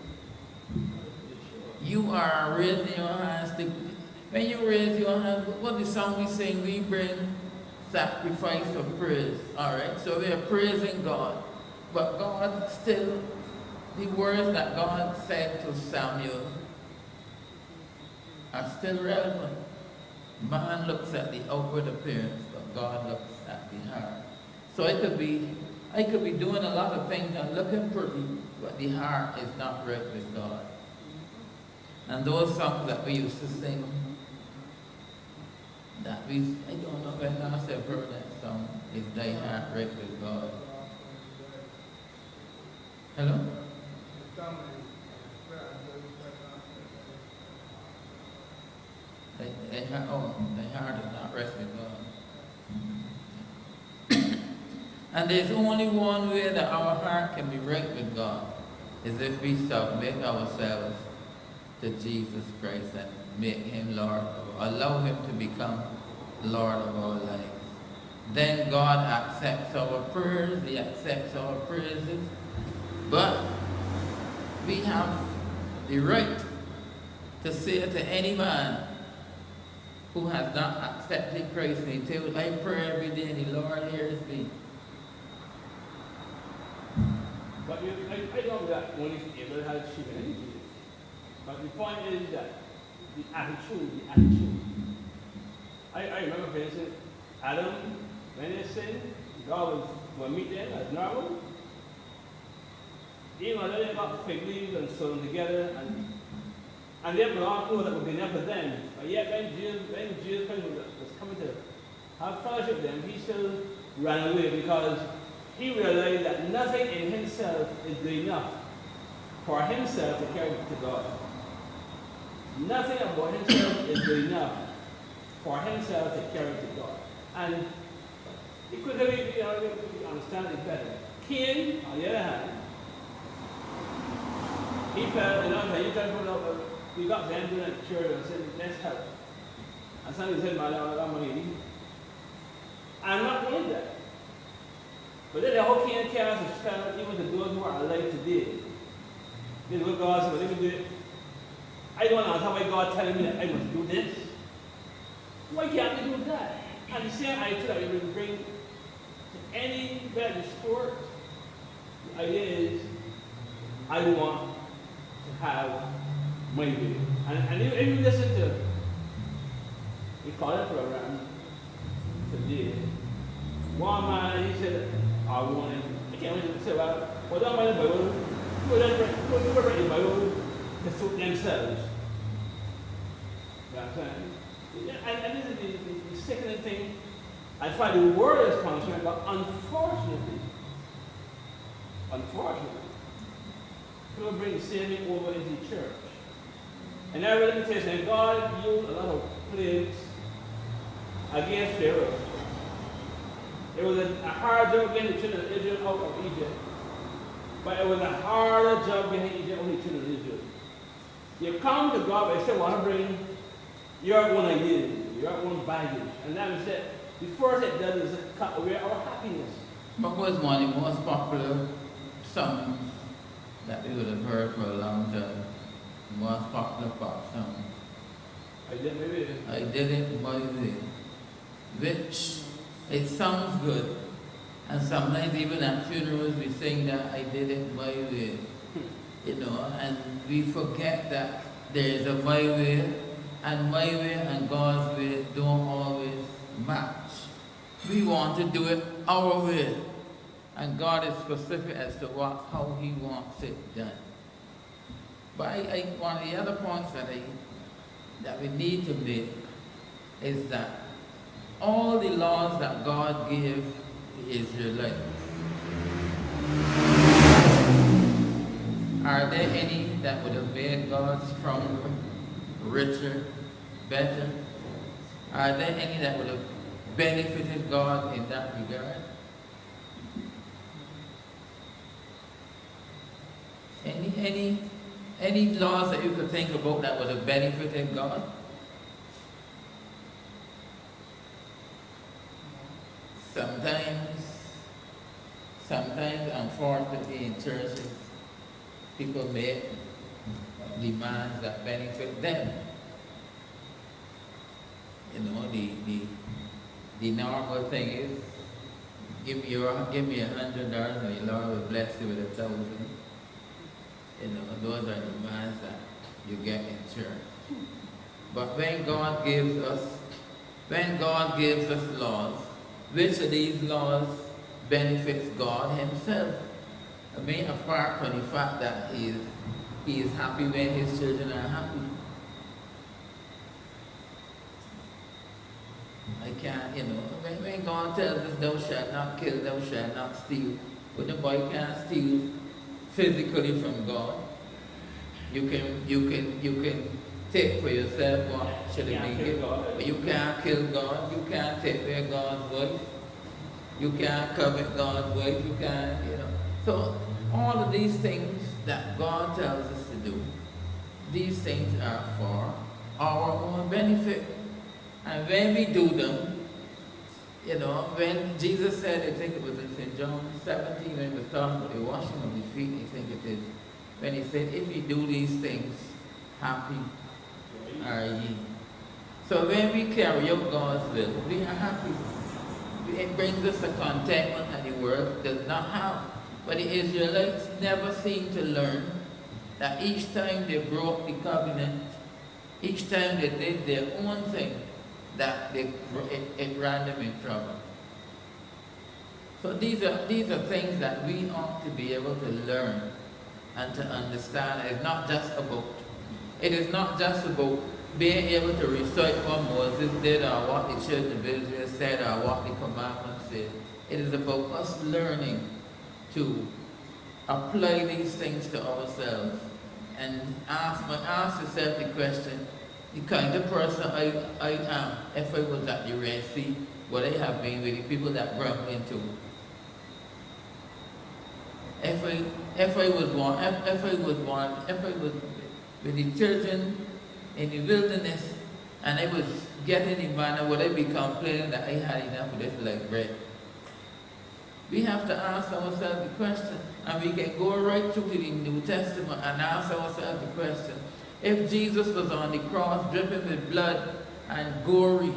Speaker 4: You are raising your hands to, when you raise your hands, what the song we sing, we bring sacrifice of praise. Alright, so we are praising God. But God still, the words that God said to Samuel are still relevant. Man looks at the outward appearance, but God looks at the heart. So I could be doing a lot of things and looking pretty, but the heart is not right with God. And those songs that we used to sing, I don't know when last I've heard that song, is thy heart right with God. Hello? Thy heart is not right with God. And there's only one way that our heart can be right with God, is if we submit ourselves to Jesus Christ and make him Lord, allow him to become Lord of our lives. Then God accepts our prayers, he accepts our praises, but we have the right to say to any man who has not accepted Christ, and he tells, I pray every day and the Lord hears me.
Speaker 5: But I know that only Abel had sheep and anything. But the point is that the attitude. I remember, for instance, Adam, when they sinned, God will meet them as normal. Even though they got fig leaves and sewn together, and they brought all that would be enough for them. But yet when Jesus Christ was coming to have fellowship with them, he still ran away because he realized that nothing in himself is good enough for himself to carry to God. Nothing about himself is good enough for himself to carry to God. And it could be, understand it better. Cain, on the other hand, he felt, you can put up, we got them doing at church and said, let's help. And somebody said, I'm money. I'm not doing that. But then the whole Cain carries a spell even to those who are alive today. This is what God said, let me do it. I don't understand why God telling me that I must do this. Why can't we do that? And the same idea that we will bring to any better sport, the idea is, I want to have my way. And if you listen to, we call it program, today. One man, he said, I wanted, I can't really say, well, don't mind the Bible. People don't read the Bible to suit themselves. You know what I'm saying? And this is the second thing, as far as the world is concerned, but unfortunately, people bring saving over into the church. And I really tell you that God used a lot of plagues against Pharaoh. It was a hard job getting the children of Israel out of Egypt. But it was a harder job getting Egypt out of the children of Israel. You come to God and say, well, I bring your one again, your one baggage. And that is it. The first it does is cut away our happiness.
Speaker 4: What was one of the most popular songs that we would have heard for a long time? The most popular pop song.
Speaker 5: I did maybe.
Speaker 4: I did it by way. Which, it sounds good. And sometimes even at funerals we sing that I did it my way. You know, and we forget that there is a my way, and my way and God's way don't always match. We want to do it our way. And God is specific as to how He wants it done. But one of the other points that we need to make is that all the laws that God gave the Israelites, are there any that would have made God stronger, richer, better? Are there any that would have benefited God in that regard? Any laws that you could think about that would have benefited God? Sometimes, unfortunately, in churches, people make demands that benefit them. You know, the normal thing is, give me $100 and the Lord will bless you with 1,000. You know, those are demands that you get in church. But when God gives us laws, which of these laws benefits God Himself? I mean, apart from the fact that He is happy when His children are happy. I can't, you know, when God tells us thou shalt not kill, thou shalt not steal, but the boy can't steal physically from God. You can take for yourself what should have been given, but you can't kill God. You can't take away God's voice. You can't covet God's voice. You can't, you know. So all of these things that God tells us to do, these things are for our own benefit. And when we do them, you know, when Jesus said, I think it was in St. John 17, when he was talking about the washing of the feet, I think it is, when he said, if you do these things, happy are ye. So when we carry out God's will, we are happy. It brings us a contentment that the world does not have. But the Israelites never seemed to learn that each time they broke the covenant, each time they did their own thing, that it ran them in trouble. So these are things that we ought to be able to learn and to understand. It is not just about being able to recite what Moses did or what the children of Israel said or what the commandments said. It is about us learning to apply these things to ourselves and ask yourself the question, the kind of person I am, if I was at the Red Sea, would I have been with the people that brought me into? If I was with the children in the wilderness and I was getting the manna, would I be complaining that I had enough of this like bread? We have to ask ourselves the question, and we can go right through to the New Testament and ask ourselves the question, if Jesus was on the cross dripping with blood and gory,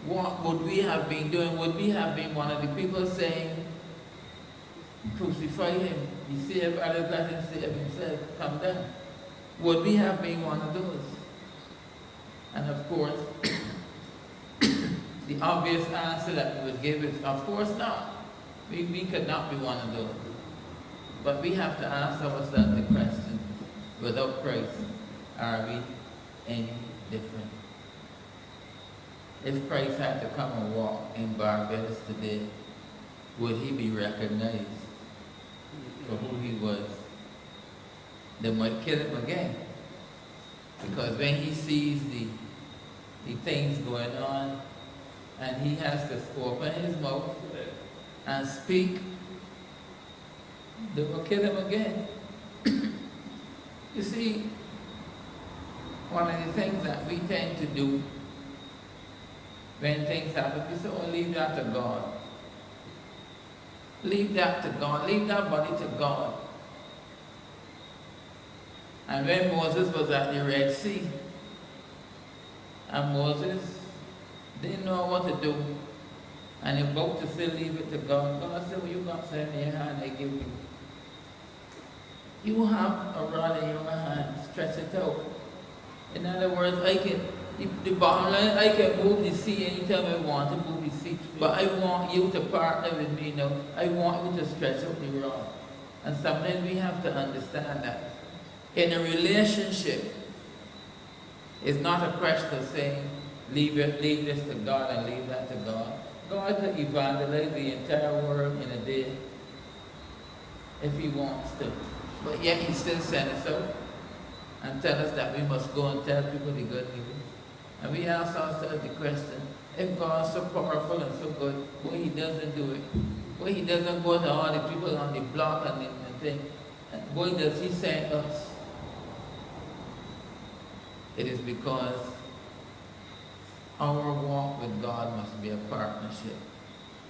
Speaker 4: what would we have been doing? Would we have been one of the people saying, crucify him, he saved others, let him save himself, come down? Would we have been one of those? And of course, the obvious answer that we would give is, of course not. We could not be one of those. But we have to ask ourselves the question, without Christ, are we any different? If Christ had to come and walk in Barbados today, would he be recognized for who he was? They might kill him again. Because when he sees the things going on, and he has to open his mouth and speak, they will kill him again. You see, one of the things that we tend to do when things happen, we say, oh, leave that to God. Leave that to God. Leave that body to God. And when Moses was at the Red Sea, and Moses didn't know what to do, and he about to say, leave it to God, God said, well, you got something in your hand, I give you. You have a rod in your hand, stretch it out. In other words, the bottom line, I can move the sea anytime I want to move the sea, but I want you to partner with me now. I want you to stretch out the rod. And sometimes we have to understand that in a relationship, it's not a question of saying, leave this to God and leave that to God. God could evangelize the entire world in a day if he wants to. But yet he still sends us out and tell us that we must go and tell people the good news. And we ask ourselves the question, if God is so powerful and so good, why he doesn't do it? Why he doesn't go to all the people on the block and thing? And why does he send us? It is because our walk with God must be a partnership.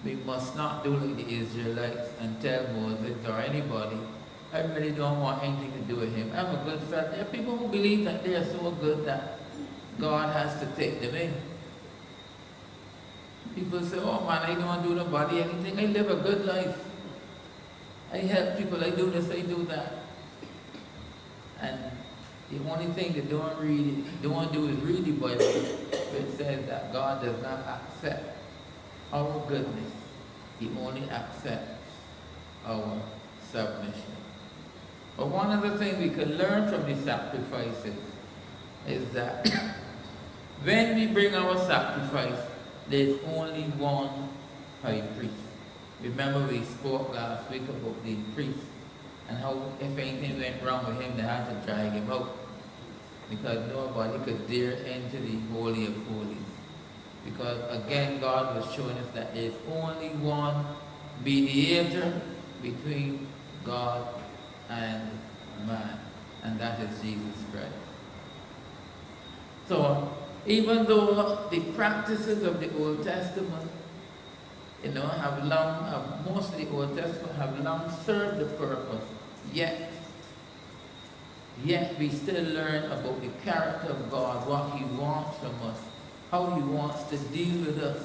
Speaker 4: We must not do like the Israelites and tell Moses or anybody, I really don't want anything to do with him. I'm a good fellow. There are people who believe that they are so good that God has to take them in. People say, oh man, I don't do nobody anything. I live a good life. I help people, I do this, I do that. And the only thing they don't do is read the Bible, which says that God does not accept our goodness. He only accepts our submission. But one of the things we can learn from the sacrifices is that when we bring our sacrifice, there's only one high priest. Remember we spoke last week about the priest and how if anything went wrong with him, they had to drag him out because nobody could dare enter the Holy of Holies. Because again, God was showing us that there's only one mediator between God and man, and that is Jesus Christ. So, even though the practices of the Old Testament, most of the Old Testament have long served the purpose, yet we still learn about the character of God, what he wants from us, how he wants to deal with us.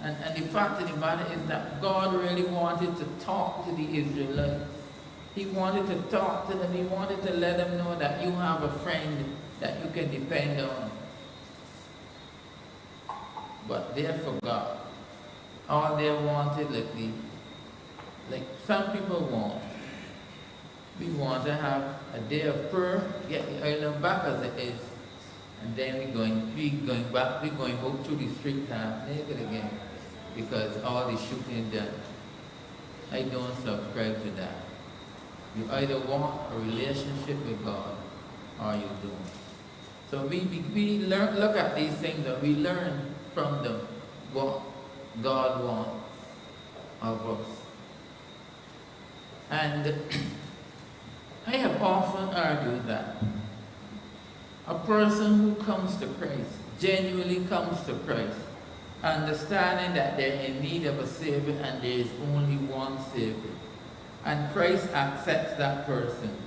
Speaker 4: And the fact of the matter is that God really wanted to talk to the Israelites. He wanted to talk to them. He wanted to let them know that you have a friend that you can depend on. But they forgot. All they wanted, like some people want. We want to have a day of prayer, get the island back as it is, and then we're going out through the street half naked again, because all the shooting done. I don't subscribe to that. You either want a relationship with God or you don't. So we look at these things and we learn from them what God wants of us. And I have often argued that a person who comes to Christ, genuinely comes to Christ, understanding that they're in need of a Savior and there is only one Savior, and Christ accepts that person,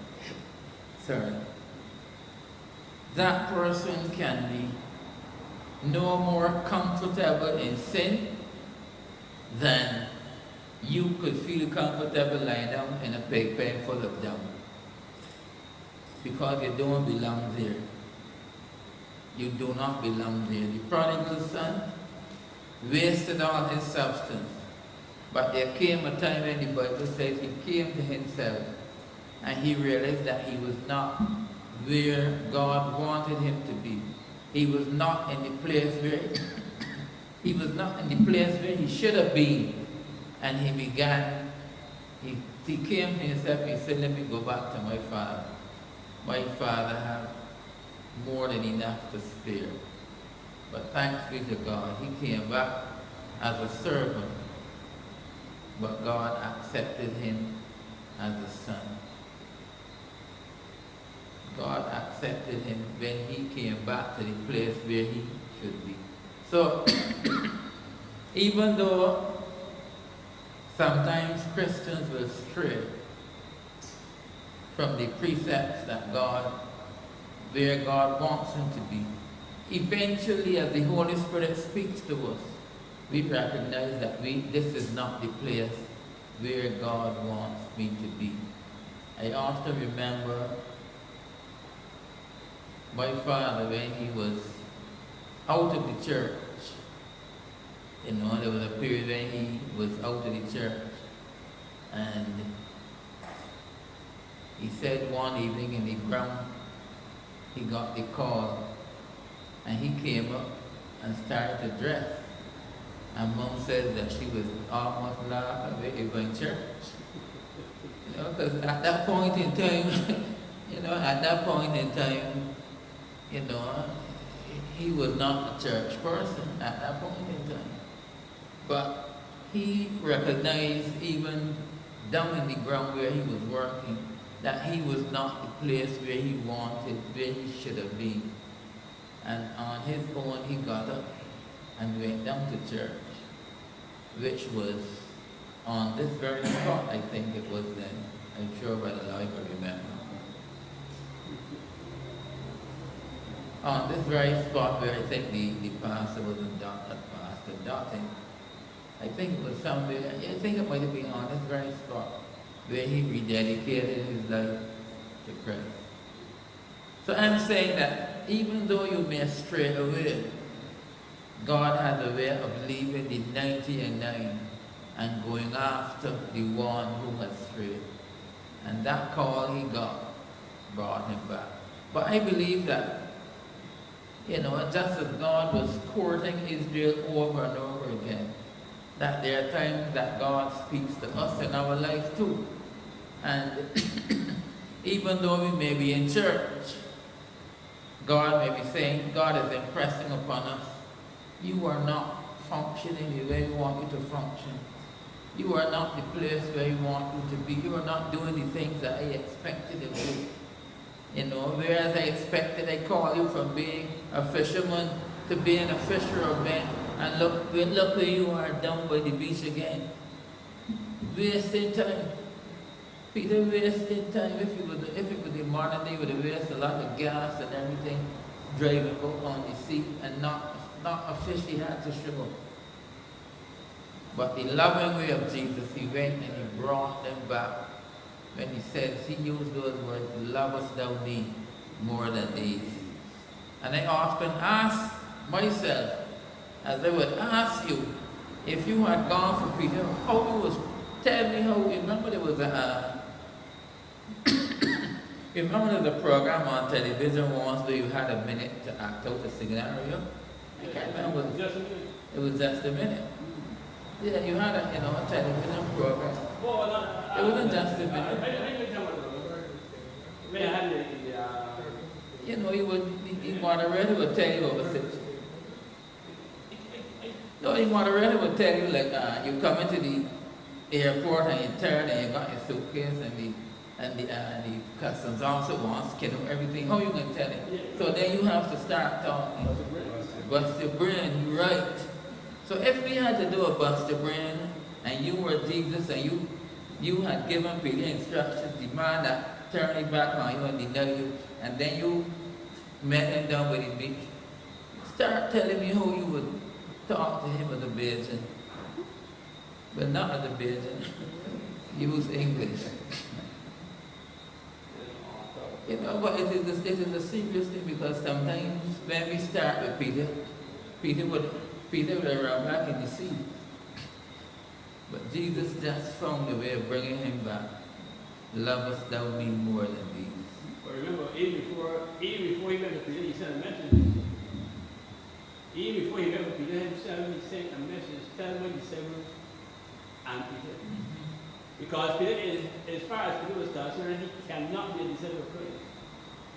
Speaker 4: that person can be no more comfortable in sin than you could feel comfortable lying down in a pig pen full of dung. Because you don't belong there. You do not belong there. The prodigal son wasted all his substance. But there came a time when the Bible says he came to himself and he realized that he was not where God wanted him to be. He was not in the place where he was not in the place where he should have been. And he began, he came to himself and he said, let me go back to my father. My father had more than enough to spare. But thanks be to God, he came back as a servant, but God accepted him as a son. God accepted him when he came back to the place where he should be. So, even though sometimes Christians will stray from the precepts that God, where God wants them to be, eventually as the Holy Spirit speaks to us, we recognize that this is not the place where God wants me to be. I often remember my father when he was out of the church. You know, there was a period when he was out of the church, and he said one evening in the ground, he got the call, and he came up and started to dress. And Mom said that she was almost laughing away in church. You know, because at that point in time, you know, he was not a church person at that point in time. But he recognized even down in the ground where he was working, that he was not the place where he wanted, where he should have been. And on his own, he got up and went down to church, which was on this very spot, I think it was then. I'm sure by the life I remember. On this very spot where I think the pastor was Pastor Dotting, I think it was somewhere, I think it might have been on this very spot where he rededicated his life to Christ. So I'm saying that even though you may stray away, God has a way of leaving the 99 and going after the one who has strayed. And that call he got brought him back. But I believe that, you know, just as God was courting Israel over and over again, that there are times that God speaks to us in our life too. And even though we may be in church, God may be saying, God is impressing upon us, you are not functioning the way we want you to function. You are not the place where you want you to be. You are not doing the things that I expected of you. You know, whereas I expected, I call you from being a fisherman to being a fisher of men. And look where you are down by the beach again. Wasting time. Peter wasted time. If it was the modern day, would have wasted a lot of gas and everything, driving out on the sea, and not a fish he had to show. But the loving way of Jesus, he went and he brought them back. When he said, he used those words, lovest thou me more than these. And I often ask myself, as I would ask you, if you had gone for Peter, how you was, tell me how, remember there was remember there was a program on television once where you had a minute to act out a scenario? I can't remember. It was just a minute. Yeah, you had a television program. It wasn't just a minute. You know, the moderator would tell you over situation. No, the moderator would tell you, like, you come into the airport and you turn and you got your suitcase and the customs officer wants to know everything. How you gonna tell him? So then you have to start talking. Bust your brain, you're right. So if we had to do a bust your brain and you were Jesus and you had given Peter instructions, the man that turned his back on you and denied you, and then you met him down by the beach, start telling me how you would talk to him as a Bajan, but not as a Bajan. Use English. You know, but it is a serious thing, because sometimes when we start with Peter would Peter would have run back in the sea. But Jesus just found a way of bringing him back. Lovest thou me more than these?
Speaker 5: But remember, even before he went to Peter, he sent a message. Even before he went to Peter himself, he sent a message, tell my disciples and Peter. Because Peter, as far as Peter was concerned, he cannot be a disciple of Christ.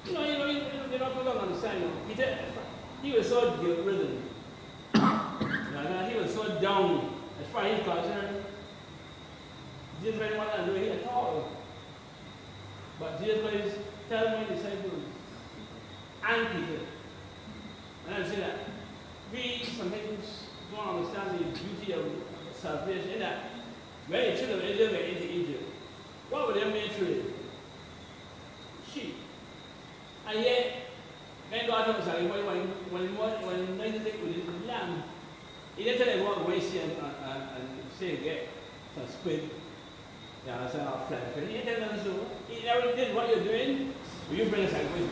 Speaker 5: They're not going to understand. Peter, he was so guilt-ridden. He was so down. As far as he's concerned, he didn't really want to do it at all. But Jesus Christ tell my disciples and Peter, and I say that we sometimes don't understand the beauty of salvation in that when the children of Israel went into Egypt, what were their main trade? Sheep. And yet, when God told us that when Moses with his lamb, he didn't tell them what waste and say get some squid. Yeah, that's our friend. He didn't tell them so. He never did what you're doing. Will you bring a sacrifice to me?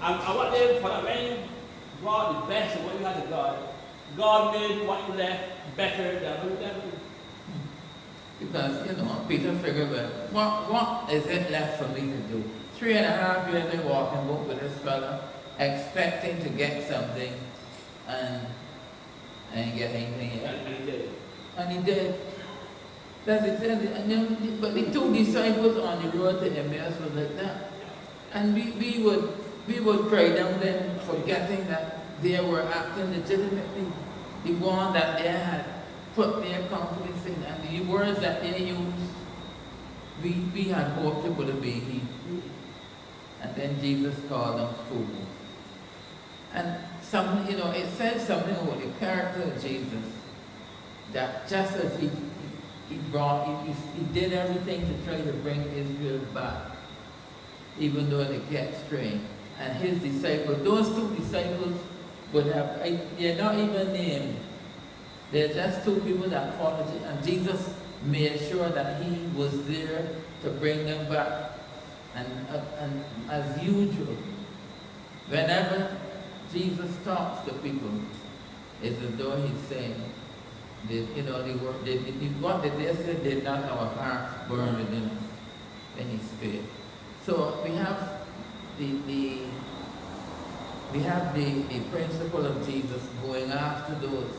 Speaker 5: And what they for when God the best of what you had to God, God made what you left better than what you left.
Speaker 4: Because, Peter figured, what is it left for me to do? 3.5 years I walking boat with this fella, expecting to get something, and I didn't get anything yet.
Speaker 5: And he did.
Speaker 4: And he did. That's exactly. But the two disciples on the road to Emmaus was like that. And we would pray down then, forgetting that they were acting legitimately. The one that they had put their confidence in, and the words that they used, we had hoped it would have been he. And then Jesus called them fools. And it says something about the character of Jesus, that just as he did everything to try to bring Israel back, even though they kept straying. And his disciples, those two disciples would have, they're not even named. They're just two people that followed it. And Jesus made sure that he was there to bring them back. And as usual, whenever Jesus talks to people, it's as though he's saying, what did they say? Did not our hearts burn within us when he spake. So we have the principle of Jesus going after those.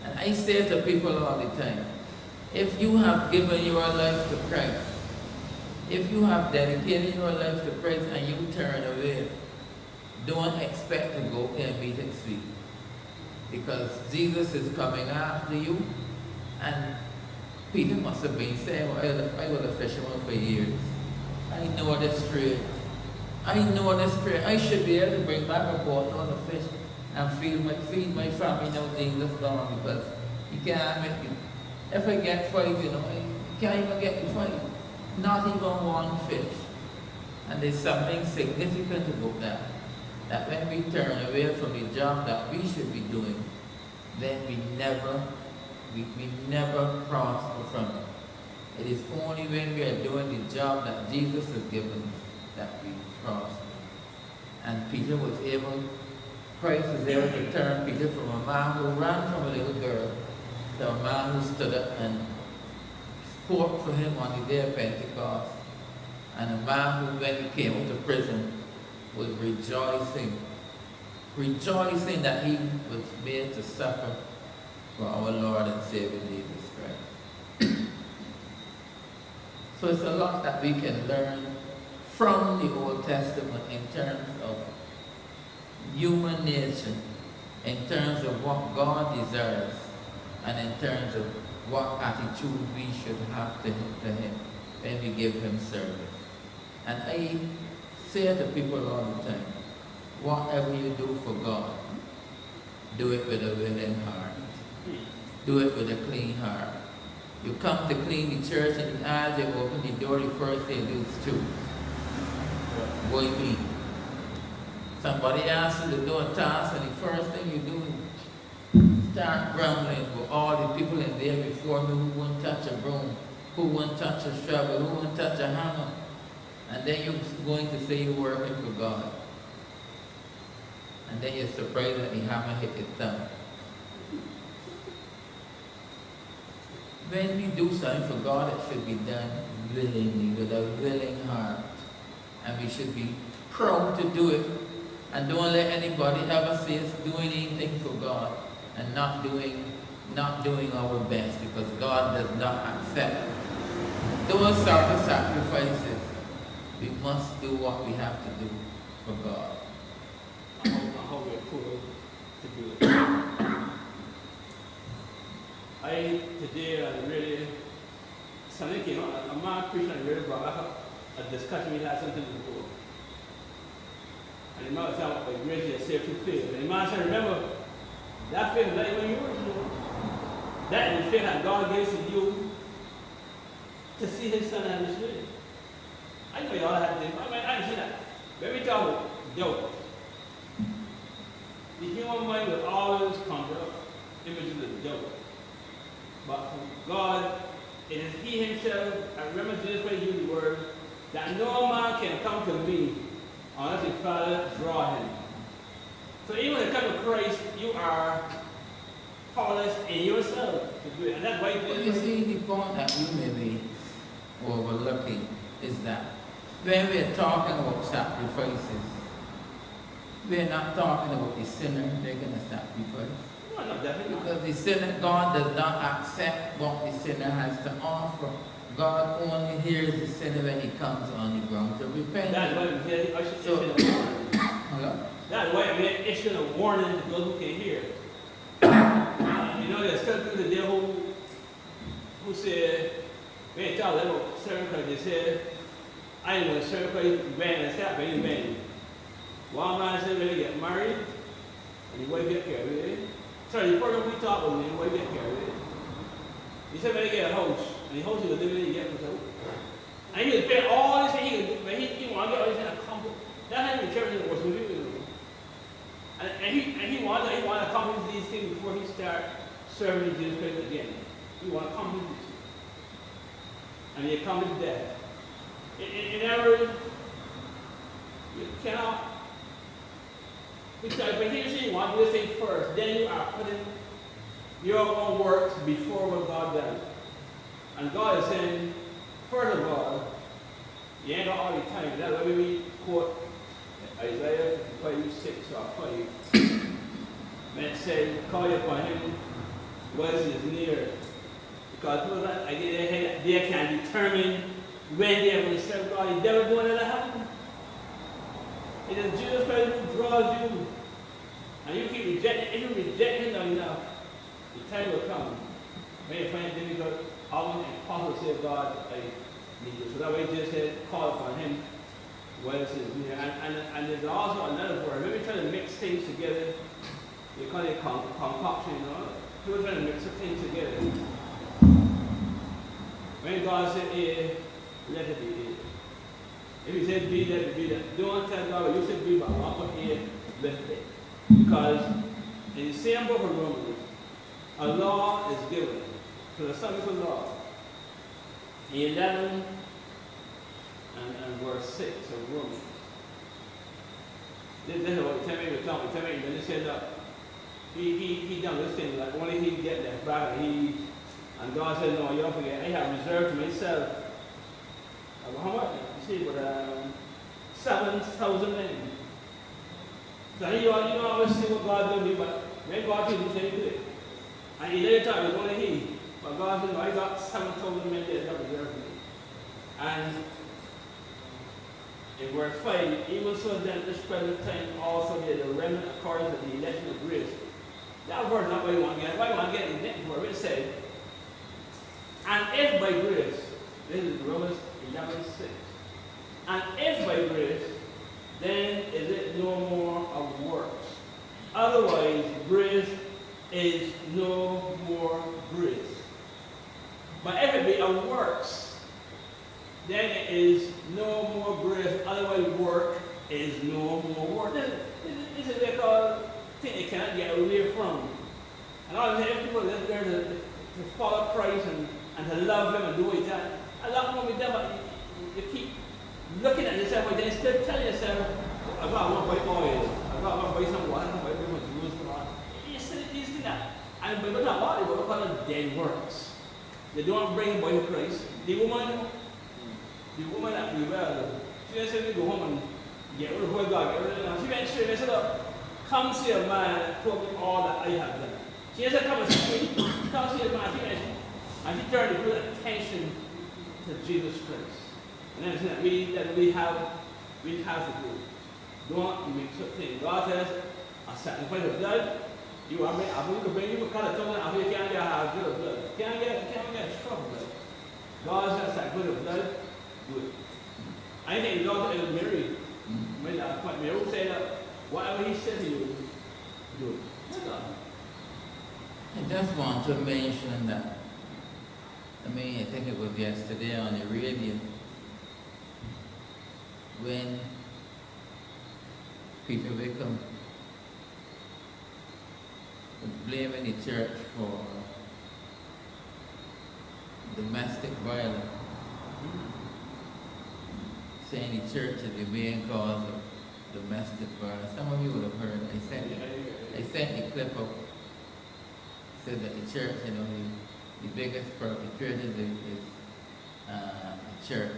Speaker 4: And I say to people all the time, if you have given your life to Christ, if you have dedicated your life to Christ and you turn away, don't expect to go and meet his feet. Because Jesus is coming after you. And Peter must have been saying, well, I was a fisherman for years. I know this trade. I should be able to bring back a boat on the fish and feed my family now Jesus gone, because you can't make it. If I get 5, you can't even get the 5. Not even one fish. And there's something significant about that. That when we turn away from the job that we should be doing, then we never prosper from it. It is only when we are doing the job that Jesus has given us that we prosper. And Peter was able, Christ was able to turn Peter from a man who ran from a little girl to a man who stood up and spoke for him on the day of Pentecost. And a man who, when he came out of prison, was rejoicing that he was made to suffer for our Lord and Savior Jesus Christ. So it's a lot that we can learn from the Old Testament in terms of human nature, in terms of what God desires, and in terms of what attitude we should have to him when we give him service. And I say to people all the time, whatever you do for God, do it with a willing heart. Do it with a clean heart. You come to clean the church and the eyes, they open the door, the first thing you do is choose. What do you mean? Somebody asks you to do a task and the first thing you do is start grumbling with all the people in there before me who wouldn't touch a broom, who wouldn't touch a shovel, who wouldn't touch a hammer. And then you're going to say you're working for God. And then you're surprised that the hammer hit your thumb. When we do something for God, it should be done willingly, with a willing heart. And we should be proud to do it. And don't let anybody ever see us doing anything for God and not doing our best, because God does not accept those sort of sacrifices. We must do what we have to do for God.
Speaker 5: I hope we're cool to do it. Today, really, something came up. A man preaching and really brought up a discussion we had something before. And the man was talking about grace and saved through faith. And the man said, remember, that faith is not even yours, you know. That is the faith that God gives to you to see his son and his way. I know y'all have things, but I didn't see that. When we talk about doubt, the human mind will always conjure up images of doubt. But for God, it is he himself, I remember Jesus Christ used the word, that no man can come to me unless the Father draw him. So even when you come to Christ, you are powerless in yourself to do it. And that's why
Speaker 4: you see, the point that you may be overlooking is that when we're talking about sacrifices, we're not talking about the sinner making a sacrifice.
Speaker 5: No, no, definitely not.
Speaker 4: Because the sinner, God does not accept what the sinner has to offer. God only hears the sinner when he comes on the ground to repent.
Speaker 5: That's why we hear the issue of warning. That's why we issue a warning to those who can hear. You know, there's some people today who said, when they talk about serving Christ, they said, I am going to serve Christ van and stop being van. One man said when they get married, and the wife get carried. Sorry, the program we talk about, the wife get carried. He said when they get a house, and the house is living in the get himself. And he was paying all this thing he could do, but he wanted to get all this thing accomplished. That's how the church was with him. And he wanted to accomplish these things before he started serving Jesus Christ again. He wanted to accomplish these things. And he accomplished that. In other words, you cannot. Because when you want to do this thing first, then you are putting your own works before what God does. And God is saying, first of all, you ain't got all the time. That's why we quote Isaiah 55:6 or 5. When it says, call upon him, what is near. Because people that they can determine when they are going to serve God. The devil doing that happen. It is Jesus Christ who draws you. And you keep rejecting, if you reject him long enough, the time will come when you find it difficult, almost impossible to say, God, I need you. So that way Jesus said, call upon him. What is his near. And there's also another word. When we try to mix things together, they call it concoction, you know. People try to mix things together. When God said A, let it be A. If he said B, let it be that. Don't tell God, well, you said B, but I'll put A, let it be. Because in the same book of Romans, a law is given to the sons of law. In 11 and verse 6 of Romans. This is what the Timothy was talking about. Timothy, when he said that he done this thing, like only he get that back, and God said, no, you don't forget, I have reserved to myself. How much? You see, but 7,000 men. So you always see what God will do, but when God did, he said he did it. And in later time, it was only he. But God said, no, I got 7,000 men there that reserved me. And in verse 5, even so then at this present time also there is a remnant according to the election of grace. That verse is not what you want to get. What you want to get is the next word. It said, and if by grace, this is Romans 11:6. And if by grace, then is it no more of works. Otherwise, grace is no more grace. But if it be of works, then it is no more grace. Otherwise, work is no more work. This is a called thing they cannot get away from. And all the people that learn to follow Christ and to love him and do what he does. A lot more with them, but you keep looking at yourself, but then still telling yourself, I want to buy oil, I want to buy some water, I want to buy Jerusalem. You still these things that, and we're not about it, we're called dead works. They don't bring anybody to Christ. The woman that we were, she just said, we go home and get rid of what God, get rid of it. She went straight and said, look, come see a man and told me all that I have done. She said, come and see me. Come see a man. And she turned to put attention to Jesus Christ. And then that we have to do. Don't make something. God says, a sacrifice of blood. You are made, I'm going to bring you a color token. I'm here, can't get a bit of blood. Can't get strong blood. God says, sacrifice of blood, do it. I think God is Mary. Mary will say that whatever he said to you, do it. That's all.
Speaker 4: I just want to mention that, I think it was yesterday on the radio, when people become blaming the church for domestic violence, saying the church is the main cause of domestic violence. Some of you would have heard. I sent the clip up. Said that the church, the biggest perpetrator is the church,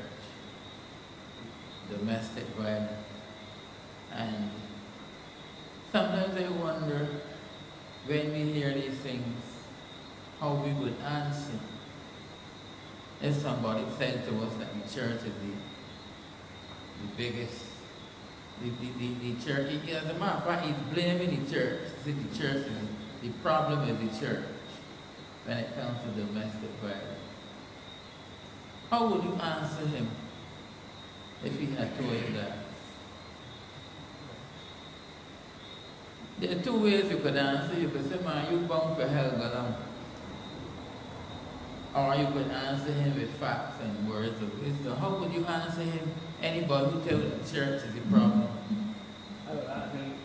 Speaker 4: domestic violence. And sometimes I wonder, when we hear these things, how we would answer. If somebody said to us that the church is the biggest, the church, as a matter of fact, he's blaming the church. He said the church is, the problem is the church when it comes to domestic violence. How would you answer him if he had told you that? There are two ways you could answer. You could say, man, you bound for hell, go down. Or you could answer him with facts and words of wisdom. How would you answer him? Anybody who tells the church is the problem.
Speaker 5: I would ask him,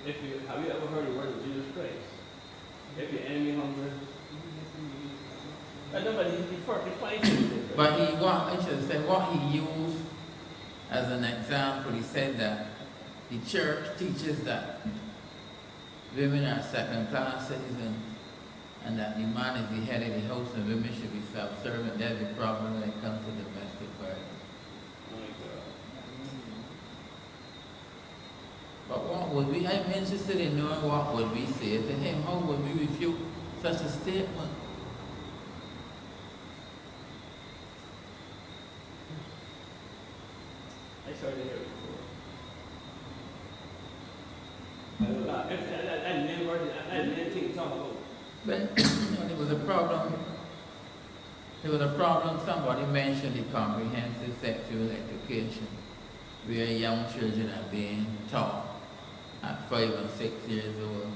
Speaker 5: have you ever heard the word of Jesus Christ? If your enemy hungry, but nobody defines it.
Speaker 4: But I should say, what he used as an example, he said that the church teaches that women are second-class citizens and that the man is the head of the house and women should be self-serving. That's the problem when it comes to domestic violence. But what would we, I'm interested in knowing what would we say to him. How would we refute such a statement?
Speaker 5: I started to hear it before. That main thing talk about.
Speaker 4: But there was a problem, somebody mentioned the comprehensive sexual education, where young children are being taught at 5 and 6 years old,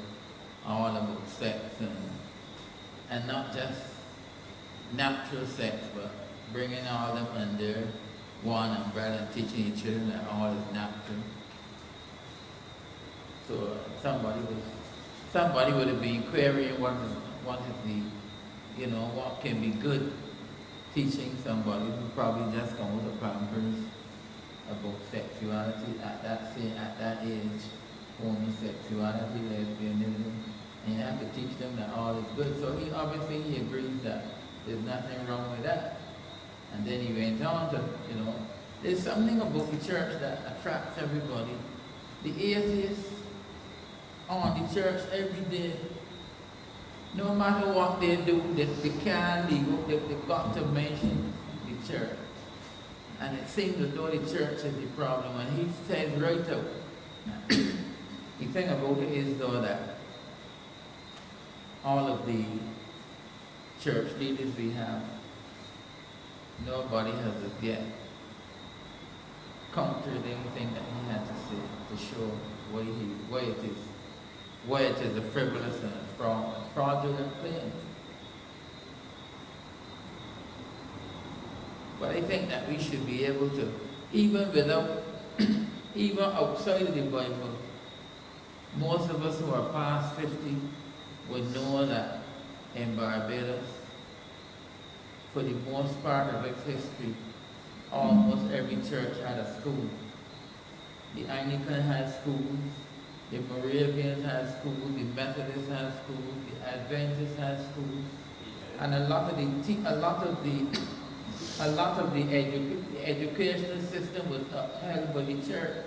Speaker 4: all about sex and not just natural sex, but bringing all them under one umbrella and teaching the children that all is natural. So somebody would have been querying what is the, what can be good, teaching somebody who probably just come with a pampers about sexuality at that age, homosexuality, lesbianism, and you have to teach them that all is good. So he agrees that there's nothing wrong with that. And then he went on to, there's something about the church that attracts everybody. The atheists on the church every day. No matter what they do, they can't leave. They've got to mention the church. And it seems as though the church is the problem. And he says right out, the thing about it is though that all of the church leaders we have, nobody has as yet countered anything that he had to say to show why it is a frivolous and a fraudulent claim. But I think that we should be able to, even outside of the Bible, most of us who are past 50 would know that in Barbados, for the most part of its history, almost every church had a school. The Anglican had schools, the Moravians had schools, the Methodists had schools, the Adventists had schools, and a lot of the educational system was upheld by the church.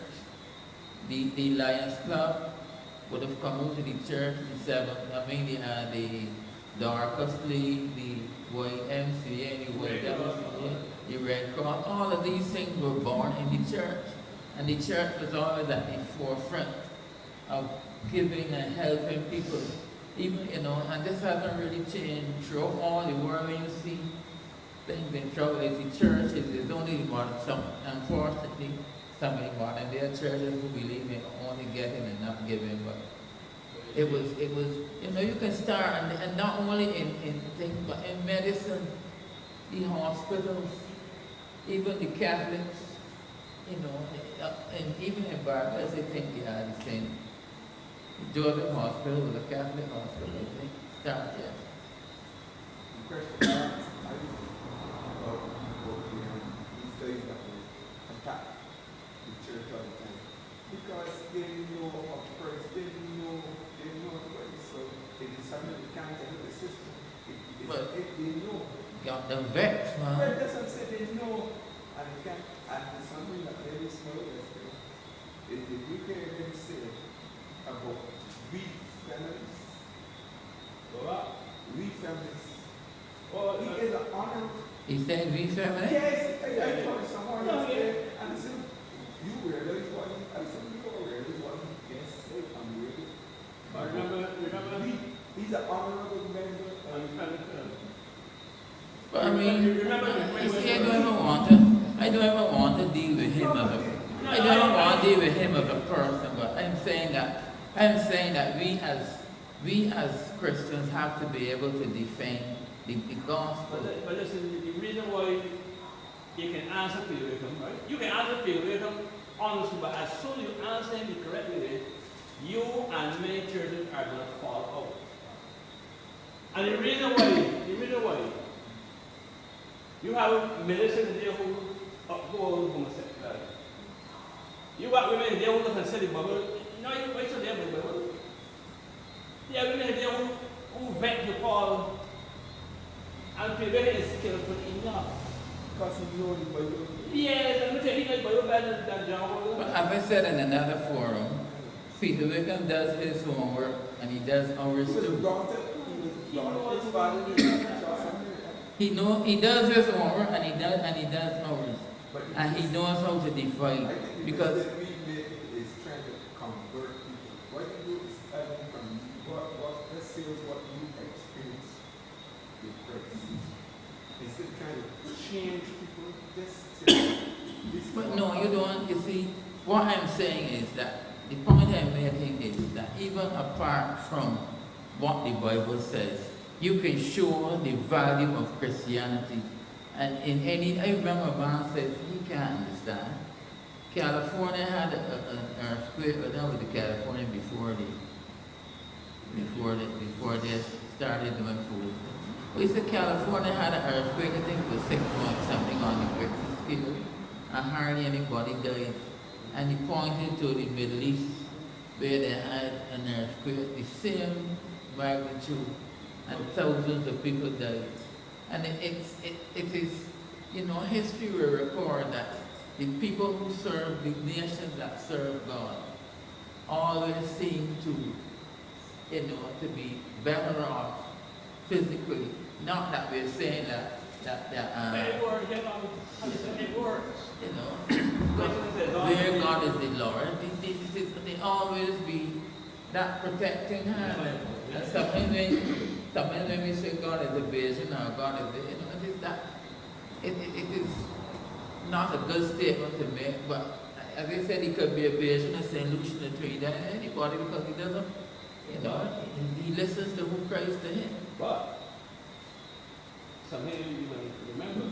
Speaker 4: The Lions Club would have come out to the church, the Dorcas League, the YMCA, the YWCA, the Red Cross, all of these things were born in the church. And the church was always at the forefront of giving and helping people. Even, and this hasn't really changed throughout all the world. When you see things in trouble, the church is only unfortunately, some of the modern day churches who believe in only getting and not giving, but it was, you can start, and not only in things, but in medicine, the hospitals, even the Catholics, and even in Barbados, I think they are the same. The Jordan Hospital was a Catholic hospital, I think. Start there.
Speaker 8: These days that we attack the church all the time. Because they know of Christ, they know Christ, so they decided they can't enter the system.
Speaker 4: But
Speaker 8: if they know.
Speaker 4: Got them vexed, man.
Speaker 8: Well, that's what I'm saying, they know, and they can't, and it's something that they smell yesterday. If you hear them say about weak families, weak families, he is an honor.
Speaker 4: He said we family?
Speaker 8: Yes, I told someone yesterday, and I said, you wear this one? I said, you don't wear this one. Yes, I'm wearing it. Remember, he's an honorable member of the family.
Speaker 4: But I mean, you see, I don't ever want to deal with him as a, I don't ever want to deal with him as a person, but I'm saying that we as Christians have to be able to defend the gospel.
Speaker 5: But listen, the reason why you can answer Pilgrim, right? You can answer Pilgrim honestly, but as soon as you answer him the correct way, you and many churches are going to fall out. And the reason why, you have ministers there who uphold homosexuality. You got women there who consider the Bible. You wait till they have the Bible. You have women there who vet to Paul. And Pilgrim is skillful enough.
Speaker 8: Because he knows the Bible.
Speaker 5: Yes, I'm going to tell you, the Bible better than John.
Speaker 4: But as I said in another forum, Peter Wickham does his homework and he does ours too. He does his homework and he does ours. And he knows how to define because
Speaker 8: is trying to convert people. What you do is telling from let's say what you experience with Christ. Instead of trying to change people, just this.
Speaker 4: But no, you don't. You see, what I'm saying is that the point I'm making is that even apart from what the Bible says, you can show the value of Christianity. And I remember a man said, he can't understand. California had an earthquake, but that was the California before they started doing food. We said California had an earthquake, I think it was 6 points something on the Richter scale, and hardly anybody died. And he pointed to the Middle East where they had an earthquake, the same magnitude, and thousands of people died. And it is, history will record that the people who serve, the nations that serve God, always seem to, to be better off physically. Not that we're saying that
Speaker 5: it works.
Speaker 4: Where God is the Lord, they always be that protecting hand. And sometimes when we say God is a vision or God is it is not a good statement to make, but as I said, it could be a vision of St. Lucian the Tree than anybody because he doesn't, he listens to who prays to him.
Speaker 5: But something you remember.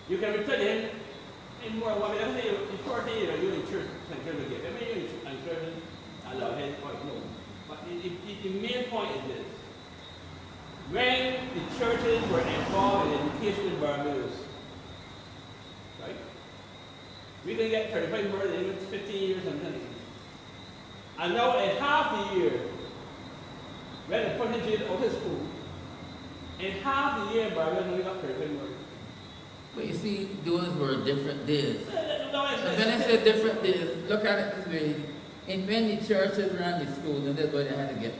Speaker 5: You can return him in more one. Let's say before you're in church and church again. I mean, you're in church and allow him point. No. But the main point is this. When the churches were involved in education in Barbados, right? We can get 35 murders in 15 years and nothing. And now in half the year, when the percentage out of school, In half the year, Bible only got perfect word.
Speaker 4: But you see, those were different days.
Speaker 5: No,
Speaker 4: And when I say different days, look at it this way. In many churches around the schools, and that's why they had to get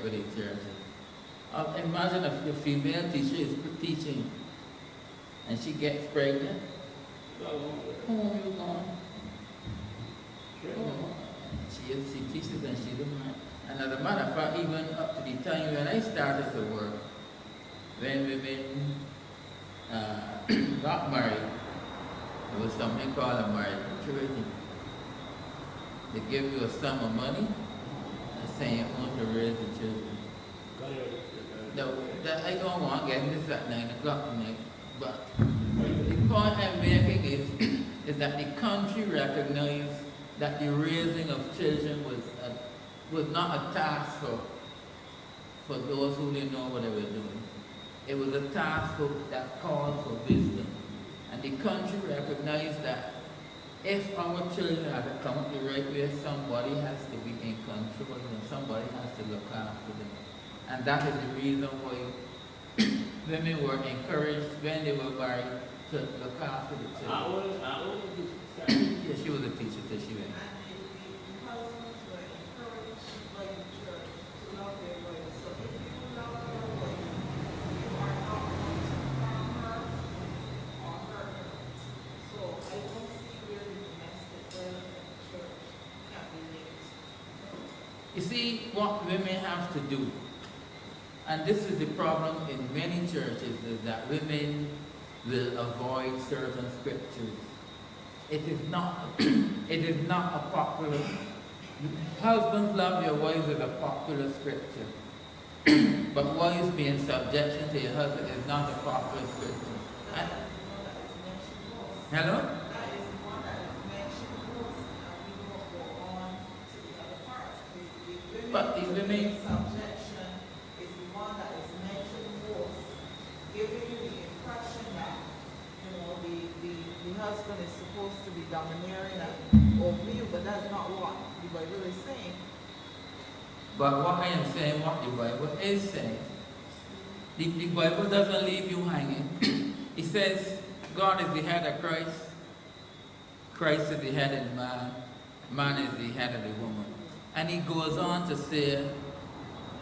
Speaker 4: rid of churches. Imagine if a female teacher is teaching and she gets pregnant. Home you going? She teaches and she don't mind. And as a matter of fact, even up to the time when I started to work, when women got married, there was something called a marriage maturity. They give you a sum of money and say you want to raise the children. No, that I don't want to get this at 9 o'clock tonight. But the point I'm making is that the country recognized that the raising of children was not a task for those who didn't know what they were doing. It was a task that called for wisdom. And the country recognized that if our children are to come up the right way, somebody has to be in control and somebody has to look after them. And that is the reason why women were encouraged when they were married to look after the children. Yeah, she was a teacher till she went.
Speaker 6: The husbands were encouraged by the church to love their wives. So if you love your wife, you are not going to harm her or hurt her. So I don't see where the domestic violence in the church can be linked.
Speaker 4: You see, what women have to do, and this is the problem in many churches, is that women will avoid certain scriptures. It is not a popular, husbands love your wives is a popular scripture. But wives be in subjection to your husband is not a popular scripture. And, hello?
Speaker 6: That is the one that is mentioned most, and we won't go on to the other parts.
Speaker 4: But the women,
Speaker 6: Subjection is the one that is mentioned most, giving you the impression that, you know, the husband is supposed to be domineering over you, but that's not what the Bible is saying.
Speaker 4: but what I am saying, what the Bible is saying, the Bible doesn't leave you hanging. It says God is the head of Christ, Christ is the head of man, man is the head of the woman. And he goes on to say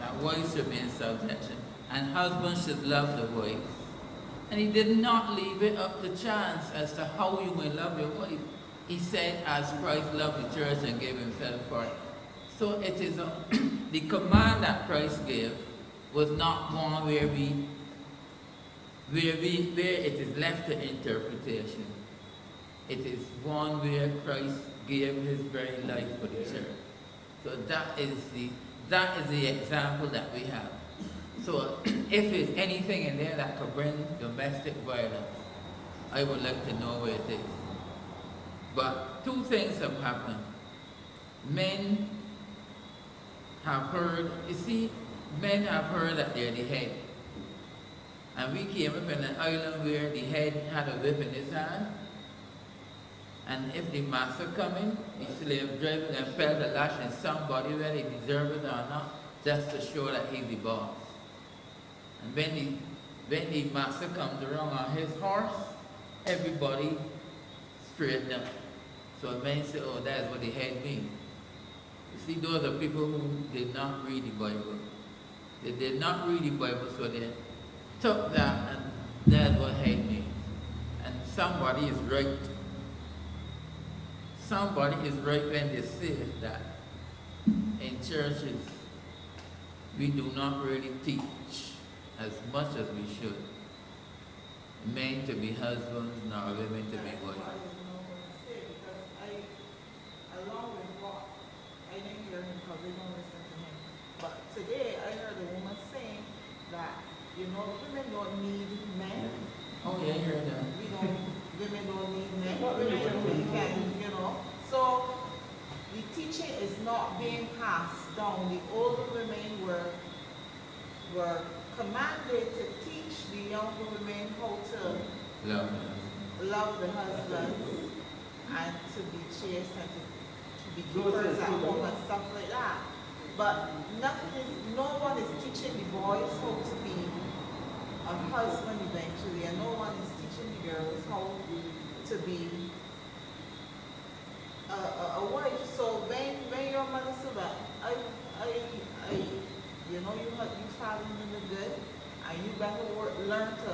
Speaker 4: that wives should be in subjection and husbands should love the wife. And he did not leave it up to chance as to how you may love your wife. He said, as Christ loved the church and gave himself for it. So it is the command that Christ gave was not one where it is left to interpretation. It is one where Christ gave his very life for the church. So that is the example that we have. So if there's anything in there that could bring domestic violence, I would like to know where it is. But two things have happened. Men have heard, you see, men have heard that they're the head. And we came up in an island where the head had a whip in his hand. And if the master come in, the slave driver and fell the lash in somebody, whether he deserve it or not, just to show that he's the boss. And when the master comes around on his horse, everybody straighten up. So men say, oh, that's what the head means. You see, those are people who did not read the Bible. They did not read the Bible, so they took that and that's what head means. And somebody is right. Somebody is right when they say that in churches we do not really teach as much as we should men to be husbands nor women to be wives.
Speaker 6: I don't know what to say because along with what, I didn't hear him because they don't listen to him. But today I heard a woman saying that, you know, women don't need men.
Speaker 4: Oh yeah, I heard that.
Speaker 6: Women don't need men. Women can, you know. So the teaching is not being passed down. The older women were commanded to teach the younger women how to love the husband and to be chaste and to be keepers at home and stuff like that. But no one is teaching the boys how to be a husband eventually, and no one is teaching the girls how to be a wife. So when your mother said that, you know, you fallen in the good, and you better learn to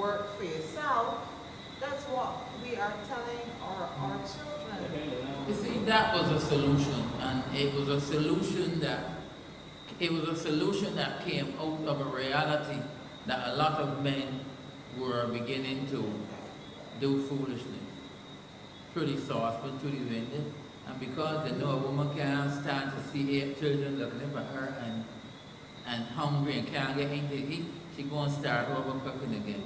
Speaker 6: work for yourself. That's what we are telling our children.
Speaker 4: You see, that was a solution, and it was a solution that came out of a reality that a lot of men were beginning to do foolishly. Through the saucepan, through the window, and because they know a woman can't stand to see 8 children looking at her and hungry and can't get anything to eat, she go and start over cooking again.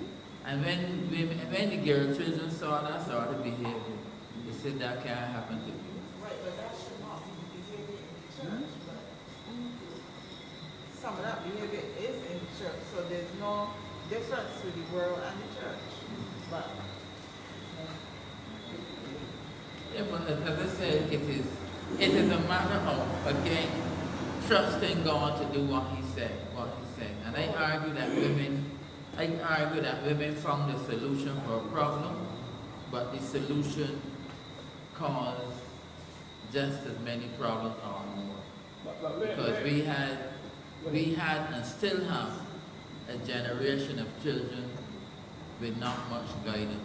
Speaker 4: And when the girl children saw that sort of behavior, they said that can't happen to you.
Speaker 6: Right, but that should not be the behavior in the church. But some of that behavior is in the church, so there's no difference with the world and the church. But
Speaker 4: yeah, but as I said, it is a matter of, again, trusting God to do what He said. And I argue that women found the solution for a problem, but the solution caused just as many problems or more. Because we had and still have a generation of children with not much guidance.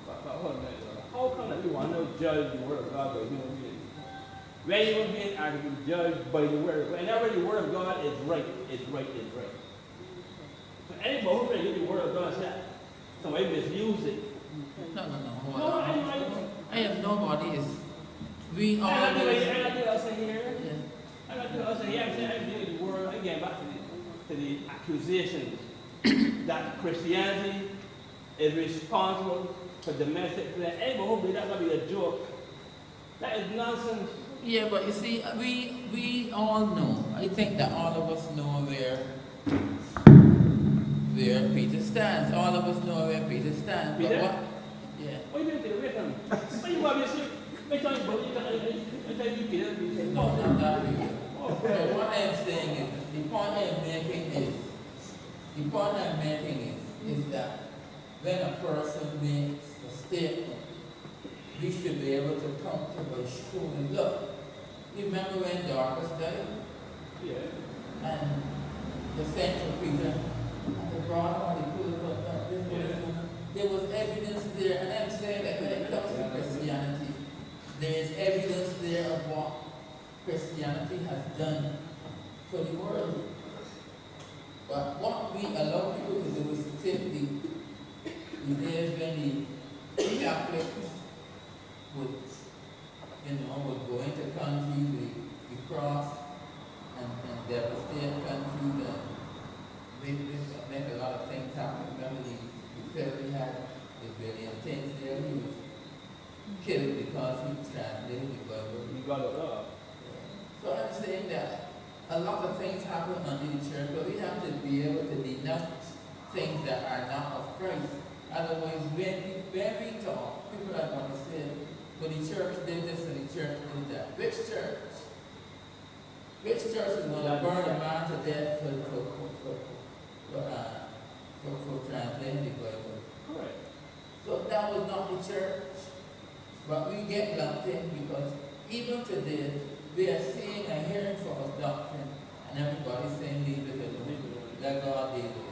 Speaker 5: But hold on a minute. How come that you want to judge the word of God by human beings? When human beings are to be judged by the word, whenever the word of God is right, it's right, it's right. So anybody who can the word of God said, somebody misuse it.
Speaker 4: No, hold on. I have nobody. We all.
Speaker 5: I got to do us here. I got to do us here. I'm saying the word again back to the accusations that Christianity is responsible for domestic play. Anybody who believes that's going to be a joke, that is nonsense.
Speaker 4: Yeah, but you see, we all know. I think that all of us know where Peter stands. All of us know where Peter stands.
Speaker 5: Peter?
Speaker 4: But what? Yeah.
Speaker 5: What do you mean, wait a minute. What you want me to say? I tell you, Peter.
Speaker 4: No, not that really. So what I'm saying is, the point I'm making is that when a person makes a statement, we should be able to comfortably show and look. You remember when Dorcas died?
Speaker 5: Yeah.
Speaker 4: And the central Peter, and the brother, when he pulled up this woman, there was evidence there, and I'm saying that when it comes to Christianity, there is evidence there of what Christianity has done for the world. But what we allow people to do is to take the days when the Catholics would go into countries, we cross and devastate countries and make a lot of things happen. Remember the Pharaoh had a billion things there. He was killed because he translated the Bible.
Speaker 5: You got it up.
Speaker 4: So I'm saying that a lot of things happen under the church, but we have to be able to denounce things that are not of Christ. Otherwise, when we talk, people are going to say, well, the church did this and the church did that. Which church? Which church is going to burn a man to death for translating the Bible?
Speaker 5: Correct.
Speaker 4: So that was not the church. But we get lumped in because even today, we are seeing and hearing false doctrine, and everybody's saying, leave it alone. Let God deal with it.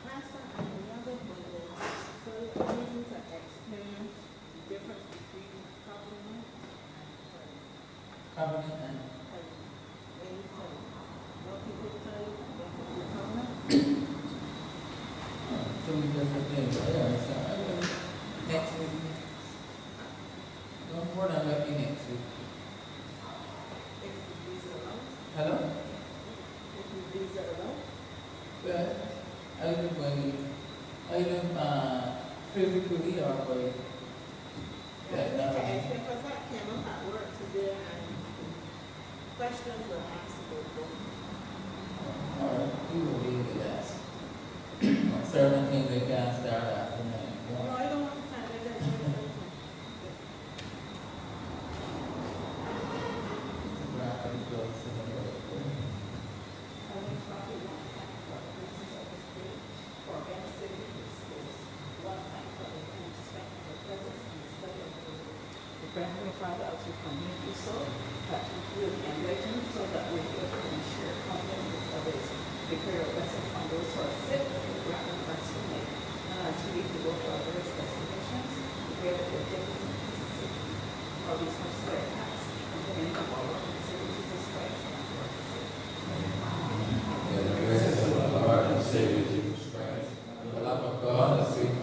Speaker 2: Pastor, I remember when the learning to explain the difference between covenant
Speaker 4: Covenant and
Speaker 2: when you say what people say and what you covenant.
Speaker 4: so we just okay. Yeah, so next week. Don't worry about me next week.
Speaker 2: If you visa alone,
Speaker 4: Hello?
Speaker 2: if you visa alone,
Speaker 4: Well, either physically or by
Speaker 6: because that came up at work today, and questions were asked about both.
Speaker 4: or you will deal with that. Certain things they can't start after 9
Speaker 6: No,
Speaker 4: o'clock.
Speaker 6: I don't want to time it.
Speaker 4: Rapid growth in the world.
Speaker 6: I went from
Speaker 2: Father, as we continue so, that we will be enlightened so that we will be able to share confidence with others. We pray your blessing on those who are sick, we grant them rest from it. And as we leave to go to our various destinations, we pray that your gifts and peace all these much that I ask. In the name of our Lord and Savior Jesus Christ, and our Lord and Savior.
Speaker 4: May the grace of our Lord and Savior Jesus Christ, and the love of God, and sweet